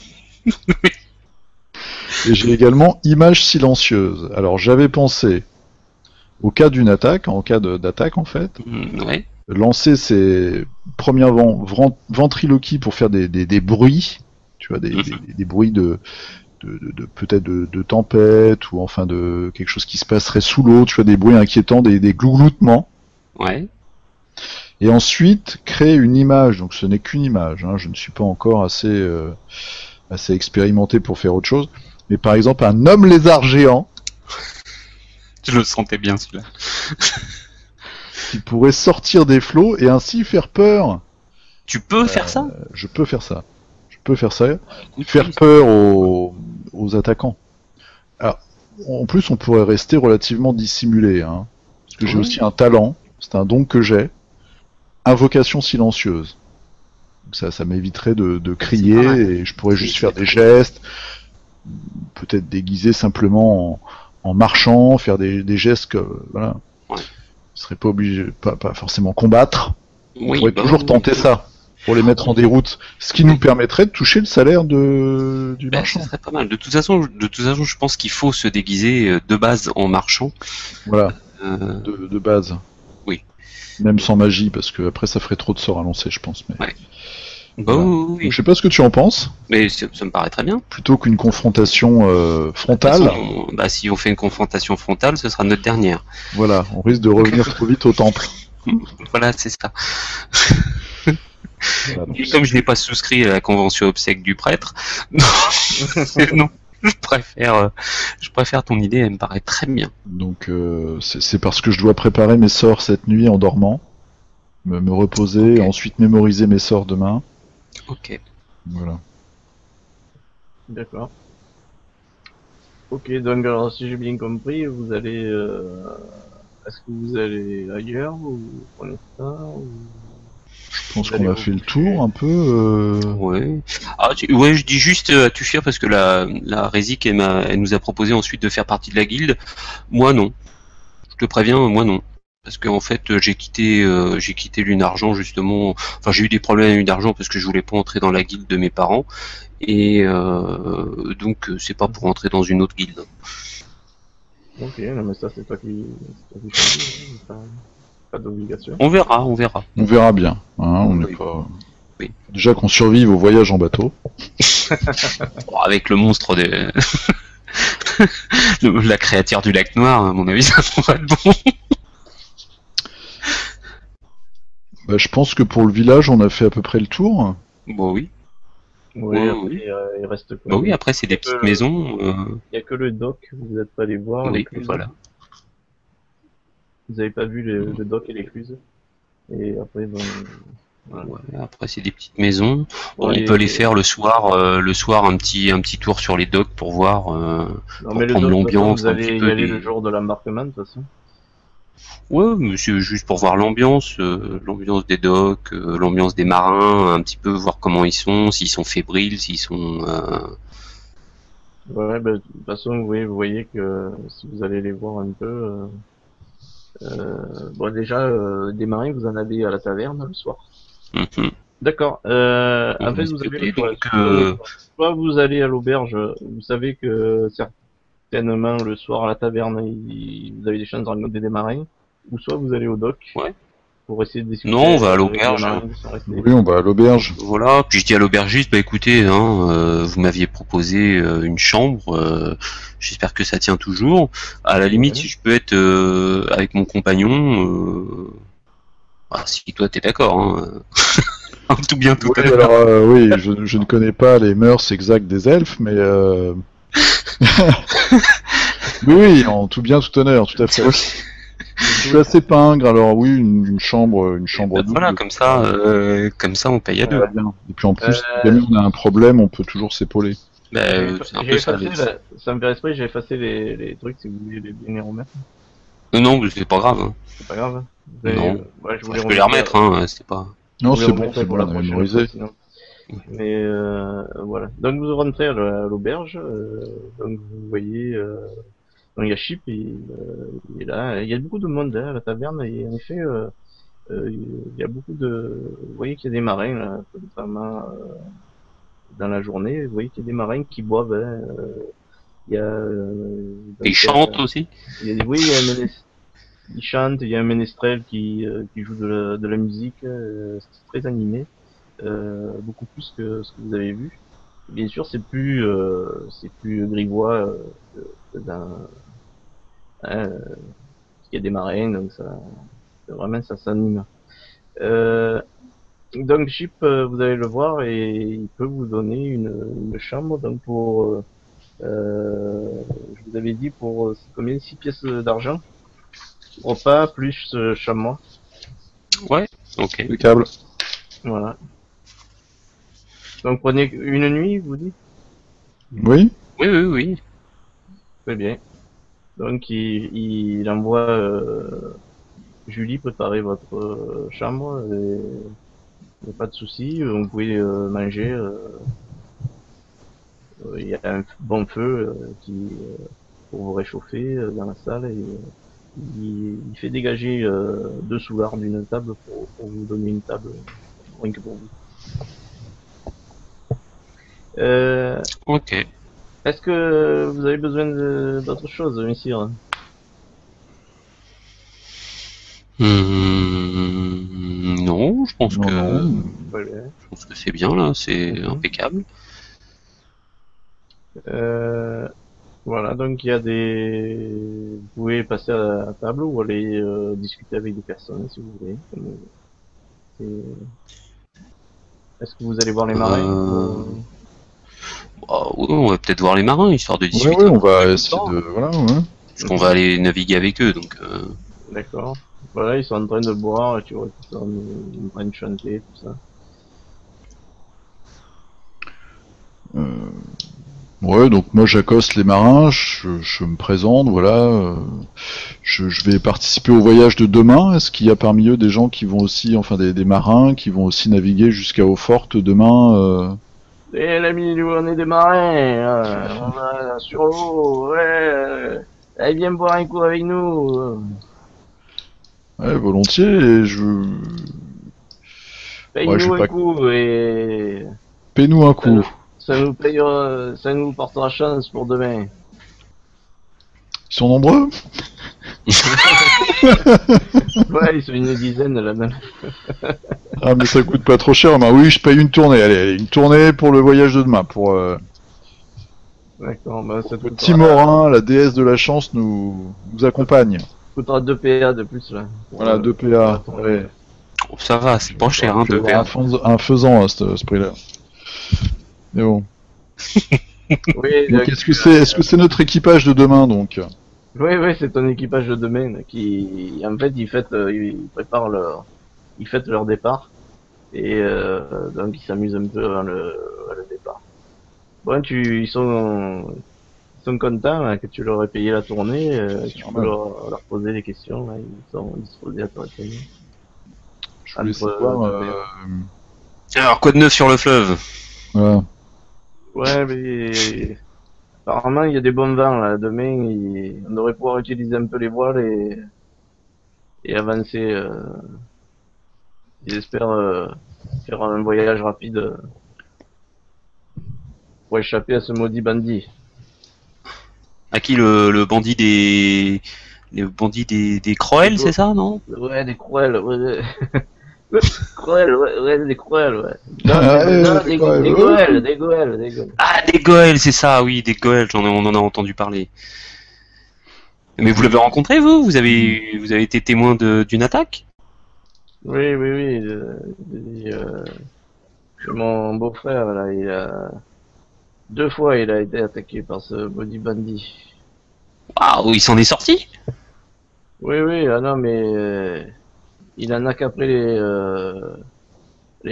Et j'ai également image silencieuse. Alors j'avais pensé, au cas d'une attaque, en cas d'attaque en fait, Ouais. lancer ces premières ventriloquie pour faire des bruits, tu vois, des bruits de peut-être de tempête, ou enfin de quelque chose qui se passerait sous l'eau, tu vois, des bruits inquiétants, des glougloutements. Ouais. Et ensuite, créer une image, donc ce n'est qu'une image, hein, je ne suis pas encore assez expérimenté pour faire autre chose, mais par exemple un homme lézard géant, Je le sentais bien celui-là. qui pourrait sortir des flots et ainsi faire peur. Tu peux faire ça? Je peux faire ça. Je peux faire ça. Écoute, Faire peur aux attaquants. Alors, en plus, on pourrait rester relativement dissimulé, hein, parce que j'ai aussi un talent, c'est un don que j'ai, invocation silencieuse. Donc ça m'éviterait de crier, et je pourrais juste faire des gestes, peut-être déguiser simplement en marchant, faire des gestes que, voilà. Ouais. Je serais pas obligé, pas forcément combattre. On Oui, pourrait toujours tenter ça, pour les mettre en déroute, ce qui nous permettrait de toucher le salaire du marchand. Ça serait pas mal. De toute façon, je pense qu'il faut se déguiser de base en marchand. Voilà, de base. Oui. Même sans magie, parce que après ça ferait trop de sorts à lancer, je pense. Mais... Ouais. Voilà. Oui. Donc, je sais pas ce que tu en penses. Mais ça me paraît très bien. Plutôt qu'une confrontation frontale. De toute façon, si on fait une confrontation frontale, ce sera notre dernière. Voilà, on risque de revenir trop vite au temple. Voilà, c'est ça. Voilà, donc, Et comme je n'ai pas souscrit à la convention obsèque du prêtre, non, je préfère ton idée, elle me paraît très bien. donc, c'est parce que je dois préparer mes sorts cette nuit en dormant, me reposer, et ensuite mémoriser mes sorts demain. Ok. Voilà. D'accord. Ok, donc alors si j'ai bien compris, vous allez... Est-ce que vous allez ailleurs ou pour l'instant ou... Je pense qu'on a fait le tour un peu. Ouais. Ouais, je dis juste à Tuffir parce que la Rézik, elle nous a proposé ensuite de faire partie de la guilde. Moi non. Je te préviens, moi non. Parce qu'en fait, j'ai quitté Lunargent justement. Enfin, j'ai eu des problèmes avec Lunargent parce que je voulais pas entrer dans la guilde de mes parents. Et donc, c'est pas pour entrer dans une autre guilde. Ok, non mais ça c'est toi qui choisis, hein, pas d'obligation. On verra. On verra bien. Hein, on n'est Oui. pas... Oui. Déjà qu'on survive au voyage en bateau. Bon, avec le monstre de la créature du lac noir, à mon avis, ça pourrait être bon. Bah, je pense que pour le village, on a fait à peu près le tour. Bon, oui. Oui, Ouais, après, oui. il reste quoi? Bah oui, après, c'est des petites maisons. Il y a que le dock, vous n'êtes pas allé voir Oui, l'écluse. voilà. Vous avez pas vu le dock et l'écluse. Et après, bon, voilà. Ouais, après, c'est des petites maisons. Bon, Ouais, on peut les faire le soir un petit tour sur les docks pour voir, non, pour mais le prendre dock, de toute façon, l'ambiance vous un allez petit y peu. aller le jour de l'embarquement de toute façon. Ouais, mais c'est juste pour voir l'ambiance des docks, l'ambiance des marins, un petit peu voir comment ils sont, s'ils sont fébriles, s'ils sont. Ouais, bah, de toute façon, vous voyez que si vous allez les voir un peu, bon, déjà, des marins, vous en avez à la taverne le soir. Mhm. D'accord. En fait, Oui, vous s'il te avez le plaît. choix. Donc, Soit vous allez à l'auberge, vous savez que certainement le soir à la taverne, vous avez des chances de rencontrer des marins, ou soit vous allez au dock ouais. pour essayer de Non, on discuter va à avec les l'auberge. marins qui sont restés. Oui, on va à l'auberge. Voilà, puis je dis à l'aubergiste, bah écoutez, hein, vous m'aviez proposé une chambre, j'espère que ça tient toujours. À la limite, Ouais. si je peux être avec mon compagnon, si toi t'es d'accord, hein, en tout bien, tout Oui, honneur. alors oui, je ne connais pas les mœurs exactes des elfes, mais oui, oui, en tout bien, tout honneur, tout à Tu fait. vois, Je suis assez pingre, alors oui, une chambre bah, voilà, double, comme ça, on paye à ça deux. va bien. Et puis en plus, si jamais Euh, on a un problème, on peut toujours s'épauler. Bah, c'est un j'ai peu ça. effacé, ça me fait esprit, j'ai effacé les trucs si vous voulez bien les remettre. Non, mais c'est pas grave. Hein. C'est pas grave. Non, Ouais, je vous enfin, les je peux les remettrai, remettre, hein, c'est pas. je Non, vous les c'est remettrai pour bon, la on a prochaine fois mémorisé. sinon. Mais voilà. Donc vous rentrez à l'auberge, donc vous voyez, donc il y a Chip, il est là. Il y a beaucoup de monde hein, à la taverne et en effet, il y a beaucoup de. Vous voyez qu'il y a des marins là, notamment dans la journée. Vous voyez qu'il y a des marins qui boivent. Hein, il y a Et ils donc chantent aussi. oui, il y a il chante, il y a un ménestrel qui joue de la musique. C'est très animé, beaucoup plus que ce que vous avez vu. Bien sûr, c'est plus grivois que dans, hein, parce qu'il y a des marins, donc ça, vraiment, ça s'anime. Euh, donc, Chip, vous allez le voir et il peut vous donner une chambre. Donc, je vous avais dit pour c'est combien 6 pièces d'argent, repas plus chambre. Ouais, ok. Le câble. Voilà. Donc, prenez une nuit, vous dites? Oui? Oui, oui, oui. Très bien. Donc, il envoie Julie préparer votre chambre. Il n'y a pas de souci. Vous pouvez manger. Il y a un bon feu pour vous réchauffer dans la salle. Et il fait dégager deux soulards d'une table pour vous donner une table rien que pour vous. Ok. Est-ce que vous avez besoin d'autre chose, messieurs? Non, Non, non. je pense que c'est bien là, c'est impeccable. Euh, Voilà, donc il y a des. Vous pouvez passer à la table ou aller discuter avec des personnes si vous voulez. Est-ce que vous allez voir les marins Euh... ou... Bah, ouais, on va peut-être voir les marins histoire de Ouais, discuter ouais, un on peu plus va essayer longtemps, de. hein, Voilà, ouais. parce qu'on va aller naviguer avec eux, donc. D'accord. Voilà, ils sont en train de boire, tu vois, ils sont en train de chanter, tout ça. Euh, ouais, donc moi j'accoste les marins, je me présente, voilà. Je vais participer au voyage de demain. Est-ce qu'il y a parmi eux des gens qui vont aussi, enfin des marins qui vont aussi naviguer jusqu'à Eau-Forte demain Eh l'ami, nous on est des marins, on va sur l'eau, ouais. Allez, viens boire un coup avec nous. Ouais, volontiers. Et ouais, je Paye-nous vais un pas. coup et Paie-nous un ça coup. nous, ça nous payera, ça nous portera chance pour demain. Ils sont nombreux? Ouais, ils sont une dizaine là-dedans. Ah, mais ça coûte pas trop cher. Bah oui, je paye une tournée. Allez, une tournée pour le voyage de demain. D'accord, bah ça te Pour que Timorin, la déesse de la chance, nous accompagne. coûtera 2 PA de plus là. Voilà, 2 Pour la PA. tournée. Ouais. Oh, ça va, c'est pas cher, hein, Je vais de avoir verre. un faisant à ce prix-là. Mais bon. Oui, Donc est-ce que c'est notre équipage de demain donc? oui, oui, c'est ton équipage de demain là, qui, en fait, ils préparent ils fêtent leur départ et donc ils s'amusent un peu avant le départ. Bon, ils sont contents là, que tu leur aies payé la tournée, C'est tu peux normal. leur poser des questions là, ils sont disposés à te répondre. Je voulais Entre savoir. deux verres. Alors, quoi de neuf sur le fleuve? Voilà. Ouais, mais Apparemment, il y a des bons vents là. Demain, on devrait pouvoir utiliser un peu les voiles et avancer. J'espère faire un voyage rapide pour échapper à ce maudit bandit. À qui le bandit des... Le bandit des Croel, c'est ça, non? Ouais, des cruels, ouais. Cruels, ouais, des cruels, ouais. Ouais, Non, des Croel, des ouais. goëls, des goëls, des goëls. Ah, des Goëls, c'est ça, oui, des Goëls, on en a entendu parler. Mais vous l'avez rencontré, vous avez été témoin d'une attaque? Oui, oui, oui. C'est mon beau-frère, là, il a... 2 fois, il a été attaqué par ce body bandit. Waouh, il s'en est sorti? Oui, oui, ah non, mais il en a qu'après les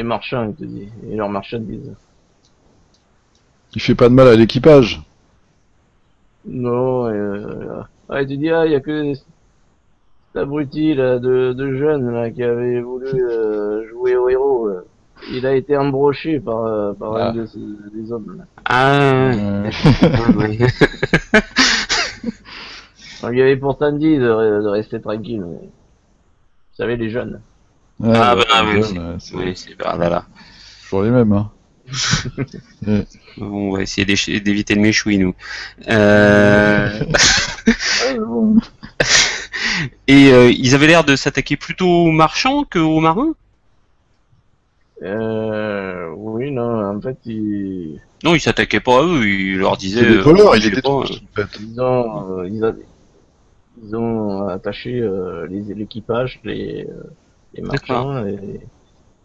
marchands, il te dit, et leurs marchandises. Il fait pas de mal à l'équipage. Non, il te dit, ah, il y a que cet abruti, là, de jeune, là, qui avait voulu jouer au héros. Il a été embroché par un Ah. des hommes, là. Ah, Euh, ouais. On lui avait pourtant dit de rester tranquille, mais... Vous savez, les jeunes. ouais, Ah, ouais, bah, oui, jeune, c'est oui, c'est ah là là. toujours les mêmes. Hein. Ouais. On va essayer d'éviter le méchoui, nous. Et ils avaient l'air de s'attaquer plutôt aux marchands qu'aux marins? Oui, non, en fait, Non, ils s'attaquaient pas à eux, ils leur disaient... C'est des voleurs, il je est sais pas, en fait. ils ont attaché l'équipage, les marchands, et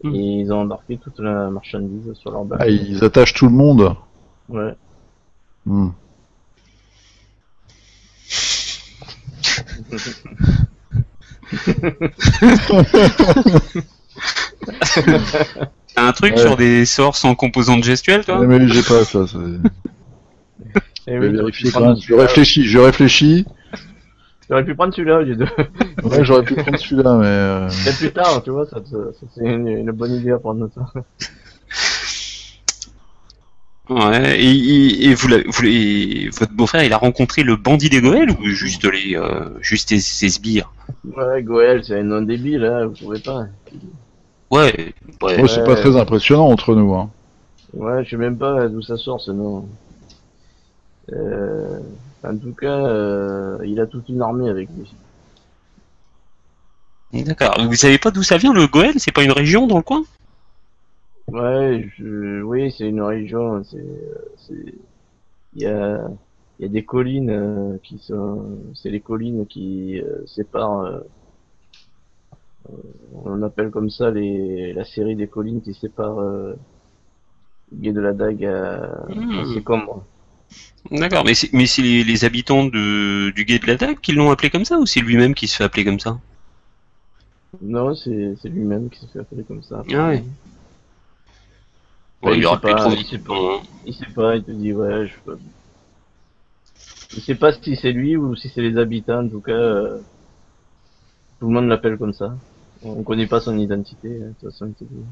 ils ont embarqué toute la marchandise sur leur bateau. Ah, ils attachent tout le monde. Ouais. Hmm. T'as un truc Ouais. sur des sorts sans composante gestuelle, toi? Mais j'ai pas ça. Et Je oui, vais t'aurais vérifier pu quand prendre même. Je réfléchis. T'aurais pu prendre celui-là au lieu de... Ouais, j'aurais pu prendre celui-là, mais Peut-être plus tard, tu vois, ça c'est une bonne idée à prendre ça. Ouais, et votre beau-frère, il a rencontré le bandit des Goëls ou juste ses sbires? Ouais, Goël, c'est un nom débile, hein, vous trouvez pas? Ouais, ouais. oh, c'est pas très impressionnant entre nous. Hein. Ouais, je sais même pas d'où ça sort ce nom. En tout cas, il a toute une armée avec lui. D'accord. Vous savez pas d'où ça vient, le Goël? C'est pas une région dans le coin? Ouais, oui, c'est une région. Il y a des collines c'est les collines qui séparent. On appelle comme ça la série des collines qui séparent Gué de la Dague à Sécombre. D'accord, mais c'est les habitants du Gué de la Dague qui l'ont appelé comme ça ou c'est lui-même qui se fait appeler comme ça? Non, c'est lui-même qui s'est fait appeler comme ça. Ah ouais. Ouais, Ouais, il aurait pu trop il vite. sait pas. Il sait pas, il te dit ouais, il sait pas si c'est lui ou si c'est les habitants, en tout cas, tout le monde l'appelle comme ça. On connaît pas son identité, de toute façon, il te dit.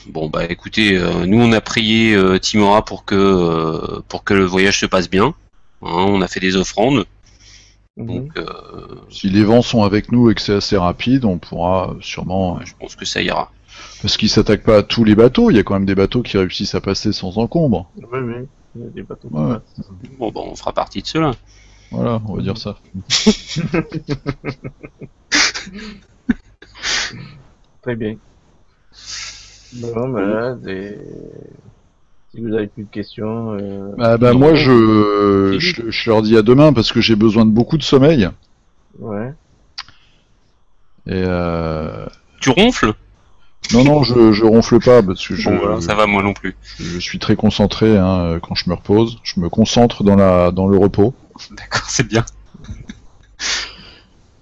Bon bah écoutez, nous on a prié Timora pour que le voyage se passe bien. Hein, on a fait des offrandes. Donc Si les vents sont avec nous et que c'est assez rapide, on pourra sûrement. je pense que ça ira. Parce qu'ils s'attaquent pas à tous les bateaux. Il y a quand même des bateaux qui réussissent à passer sans encombre. Oui, oui, il y a des bateaux qui Ouais. passent. Bon bah on fera partie de ceux-là. Voilà, on va dire ça. Très bien. Bon, ben là, si vous avez plus de questions, Bah, Non. moi, je leur dis à demain parce que j'ai besoin de beaucoup de sommeil. ouais. Et Tu ronfles? non, je ronfle pas parce que Bon voilà, ça va moi non plus. je suis très concentré hein, quand je me repose. Je me concentre dans le repos. D'accord, c'est bien.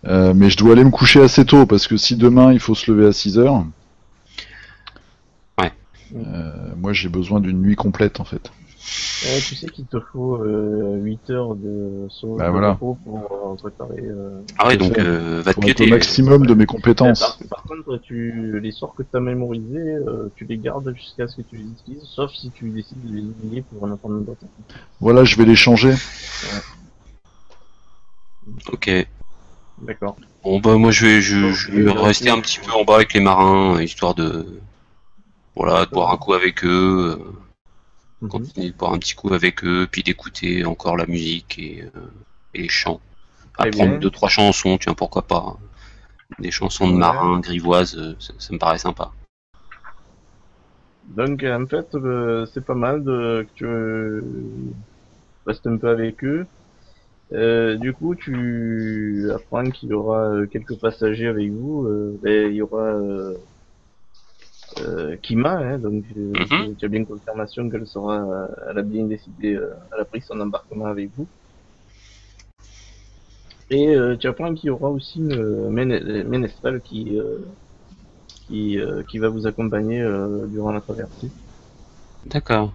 Mais je dois aller me coucher assez tôt parce que si demain il faut se lever à 6 heures, Ouais. moi j'ai besoin d'une nuit complète en fait. Tu sais qu'il te faut 8 heures Bah de voilà, repos pour préparer. Ah ouais, tout à donc fait. va te Faut être au pioter. maximum de mes compétences. Par contre, les sorts que tu as mémorisés, tu les gardes jusqu'à ce que tu les utilises, sauf si tu décides de les oublier pour en apprendre d'autres. Voilà, je vais les changer. Ok. D'accord. Bon bah moi Ok, je vais donc, rester un petit peu en bas avec les marins, histoire de voilà, de boire un coup avec eux, mhm. continuer de boire un petit coup avec eux, puis d'écouter encore la musique et les chants. Très Apprendre bien. 2-3 chansons, tiens pourquoi pas. Des chansons de Ouais. marins, grivoises, ça me paraît sympa. Donc, en fait, c'est pas mal que tu restes un peu avec eux. Du coup, tu apprends qu'il y aura quelques passagers avec vous. Il y aura Kima, hein, donc Mhm. tu as bien confirmation qu'elle sera, elle a bien décidé, elle a pris son embarquement avec vous. Et tu apprends qu'il y aura aussi une ménestrel qui va vous accompagner durant la traversée. D'accord.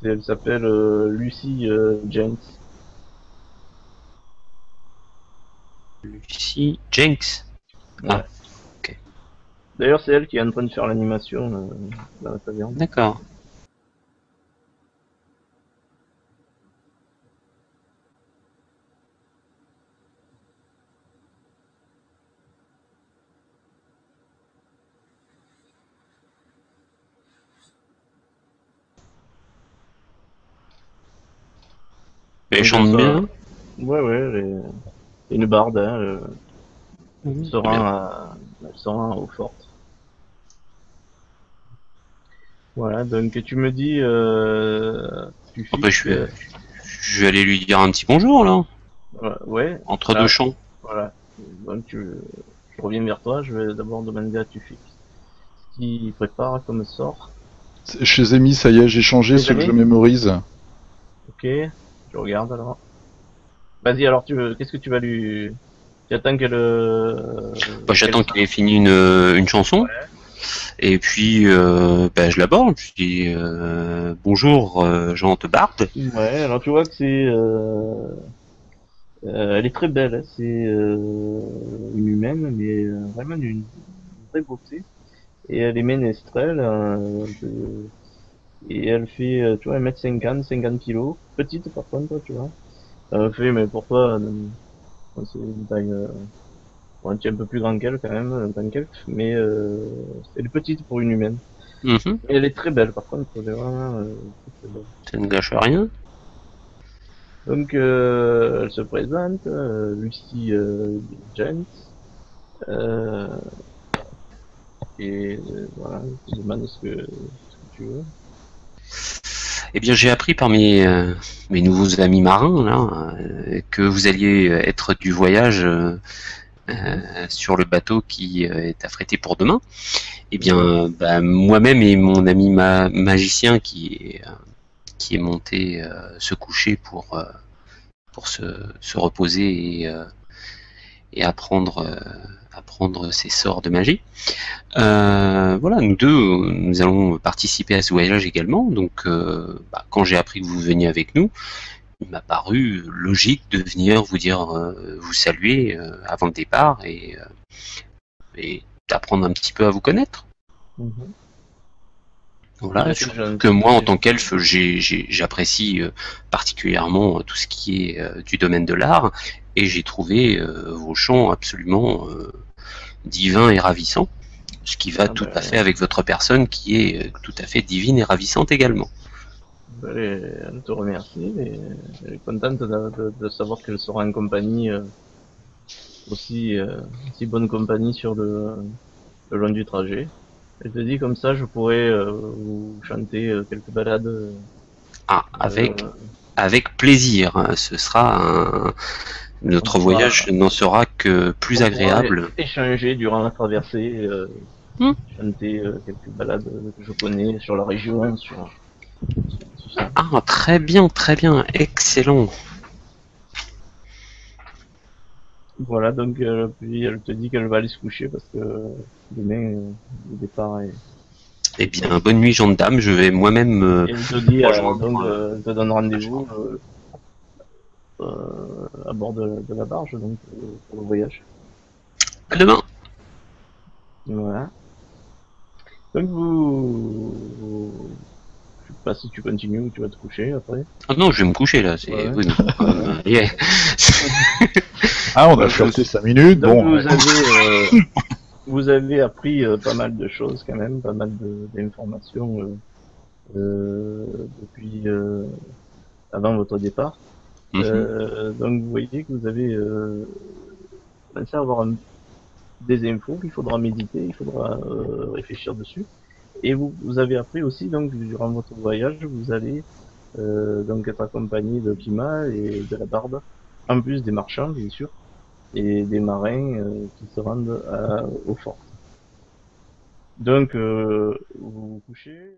Elle s'appelle Lucy James. Lucy Jenks. Ah, Ouais. ok. D'ailleurs, c'est elle qui est en train de faire l'animation dans la taverne. D'accord. Et elle Donc chante ça, bien. ouais, ouais, une barde, hein, elle Mhm, se très bien. rend elle se rend aux fortes. Voilà, donc tu me dis, tu Oh, bah, fixes, je vais aller lui dire un petit bonjour là, ouais, entre deux ah, chants. voilà. Donc je reviens vers toi, je vais d'abord demander à Tufix ce qu'il prépare comme sort. Chez Zemi, ça y est, j'ai changé Les ce que je amis? mémorise. Ok, je regarde alors. Vas-y, alors qu'est-ce que tu vas lui, tu attends Bah, qu'elle j'attends qu'il ait s'arrête. fini une chanson. Et puis, bah, je l'aborde, je dis bonjour, Jean Barde. Ouais, alors tu vois que elle est très belle, hein. C'est une humaine, mais vraiment d'une vraie beauté. Et elle est ménestrelle, et elle fait, tu vois, 1m50, 50 kilos. Petite par contre, tu vois. Elle fait, mais pour toi, c'est une taille, bon, tu es un peu plus grand qu'elle quand même, en tant qu'elfe, mais elle est petite pour une humaine. Mhm, Et elle est très belle par contre, elle est vraiment très, très belle. ça ne gâche rien. Donc elle se présente, Lucy James, euh, et voilà, je te demande ce que tu veux. Eh bien, j'ai appris par mes nouveaux amis marins là, que vous alliez être du voyage Mhm. sur le bateau qui est affrété pour demain. Eh Ouais. bien, bah, moi-même et mon ami magicien qui est monté se coucher pour se reposer et apprendre ses sorts de magie. Voilà, nous deux, nous allons participer à ce voyage également. Donc, bah, quand j'ai appris que vous veniez avec nous, il m'a paru logique de venir vous dire, vous saluer avant le départ et d'apprendre un petit peu à vous connaître. Mhm. Voilà, C'est surtout que gentil, moi, en c'est tant gentil. qu'elfe, j'apprécie particulièrement tout ce qui est du domaine de l'art, et j'ai trouvé vos chants absolument divins et ravissants, ce qui va Ah tout à fait ben, avec votre personne qui est tout à fait divine et ravissante également. ben, elle te remercie et elle est contente de savoir qu'elle sera en compagnie, aussi bonne compagnie sur le long du trajet. Elle te dit comme ça, je pourrais vous chanter quelques ballades. Ah, Euh, avec plaisir, ce sera on notre voyage pourra, n'en sera que plus on pourra agréable. échanger durant la traversée, Hmm. chanter quelques ballades que je connais sur la région, sur tout ça. Ah, très bien, excellent. Voilà, donc puis elle te dit qu'elle va aller se coucher parce que demain le départ est. Eh bien, bonne nuit, gendarme. Je vais moi-même Et il te dit, rejoindre. donc, te donne rendez-vous à bord de la barge, donc, pour le voyage. À demain. Voilà. Donc, je sais pas si tu continues ou tu vas te coucher après. Ah non, je vais me coucher là. C'est Ouais. oui, mais quand même, yeah. Ah, on a flirté 5 minutes, Donc, bon. vous avez appris pas mal de choses quand même, pas mal d'informations depuis avant votre départ. Donc, vous voyez que vous avez commencé à avoir des infos qu'il faudra méditer, il faudra réfléchir dessus. Et vous avez appris aussi, donc, durant votre voyage, vous allez donc être accompagné de Kima et de la Barbe, en plus des marchands, bien sûr, et des marins qui se rendent au fort. Donc, vous vous couchez.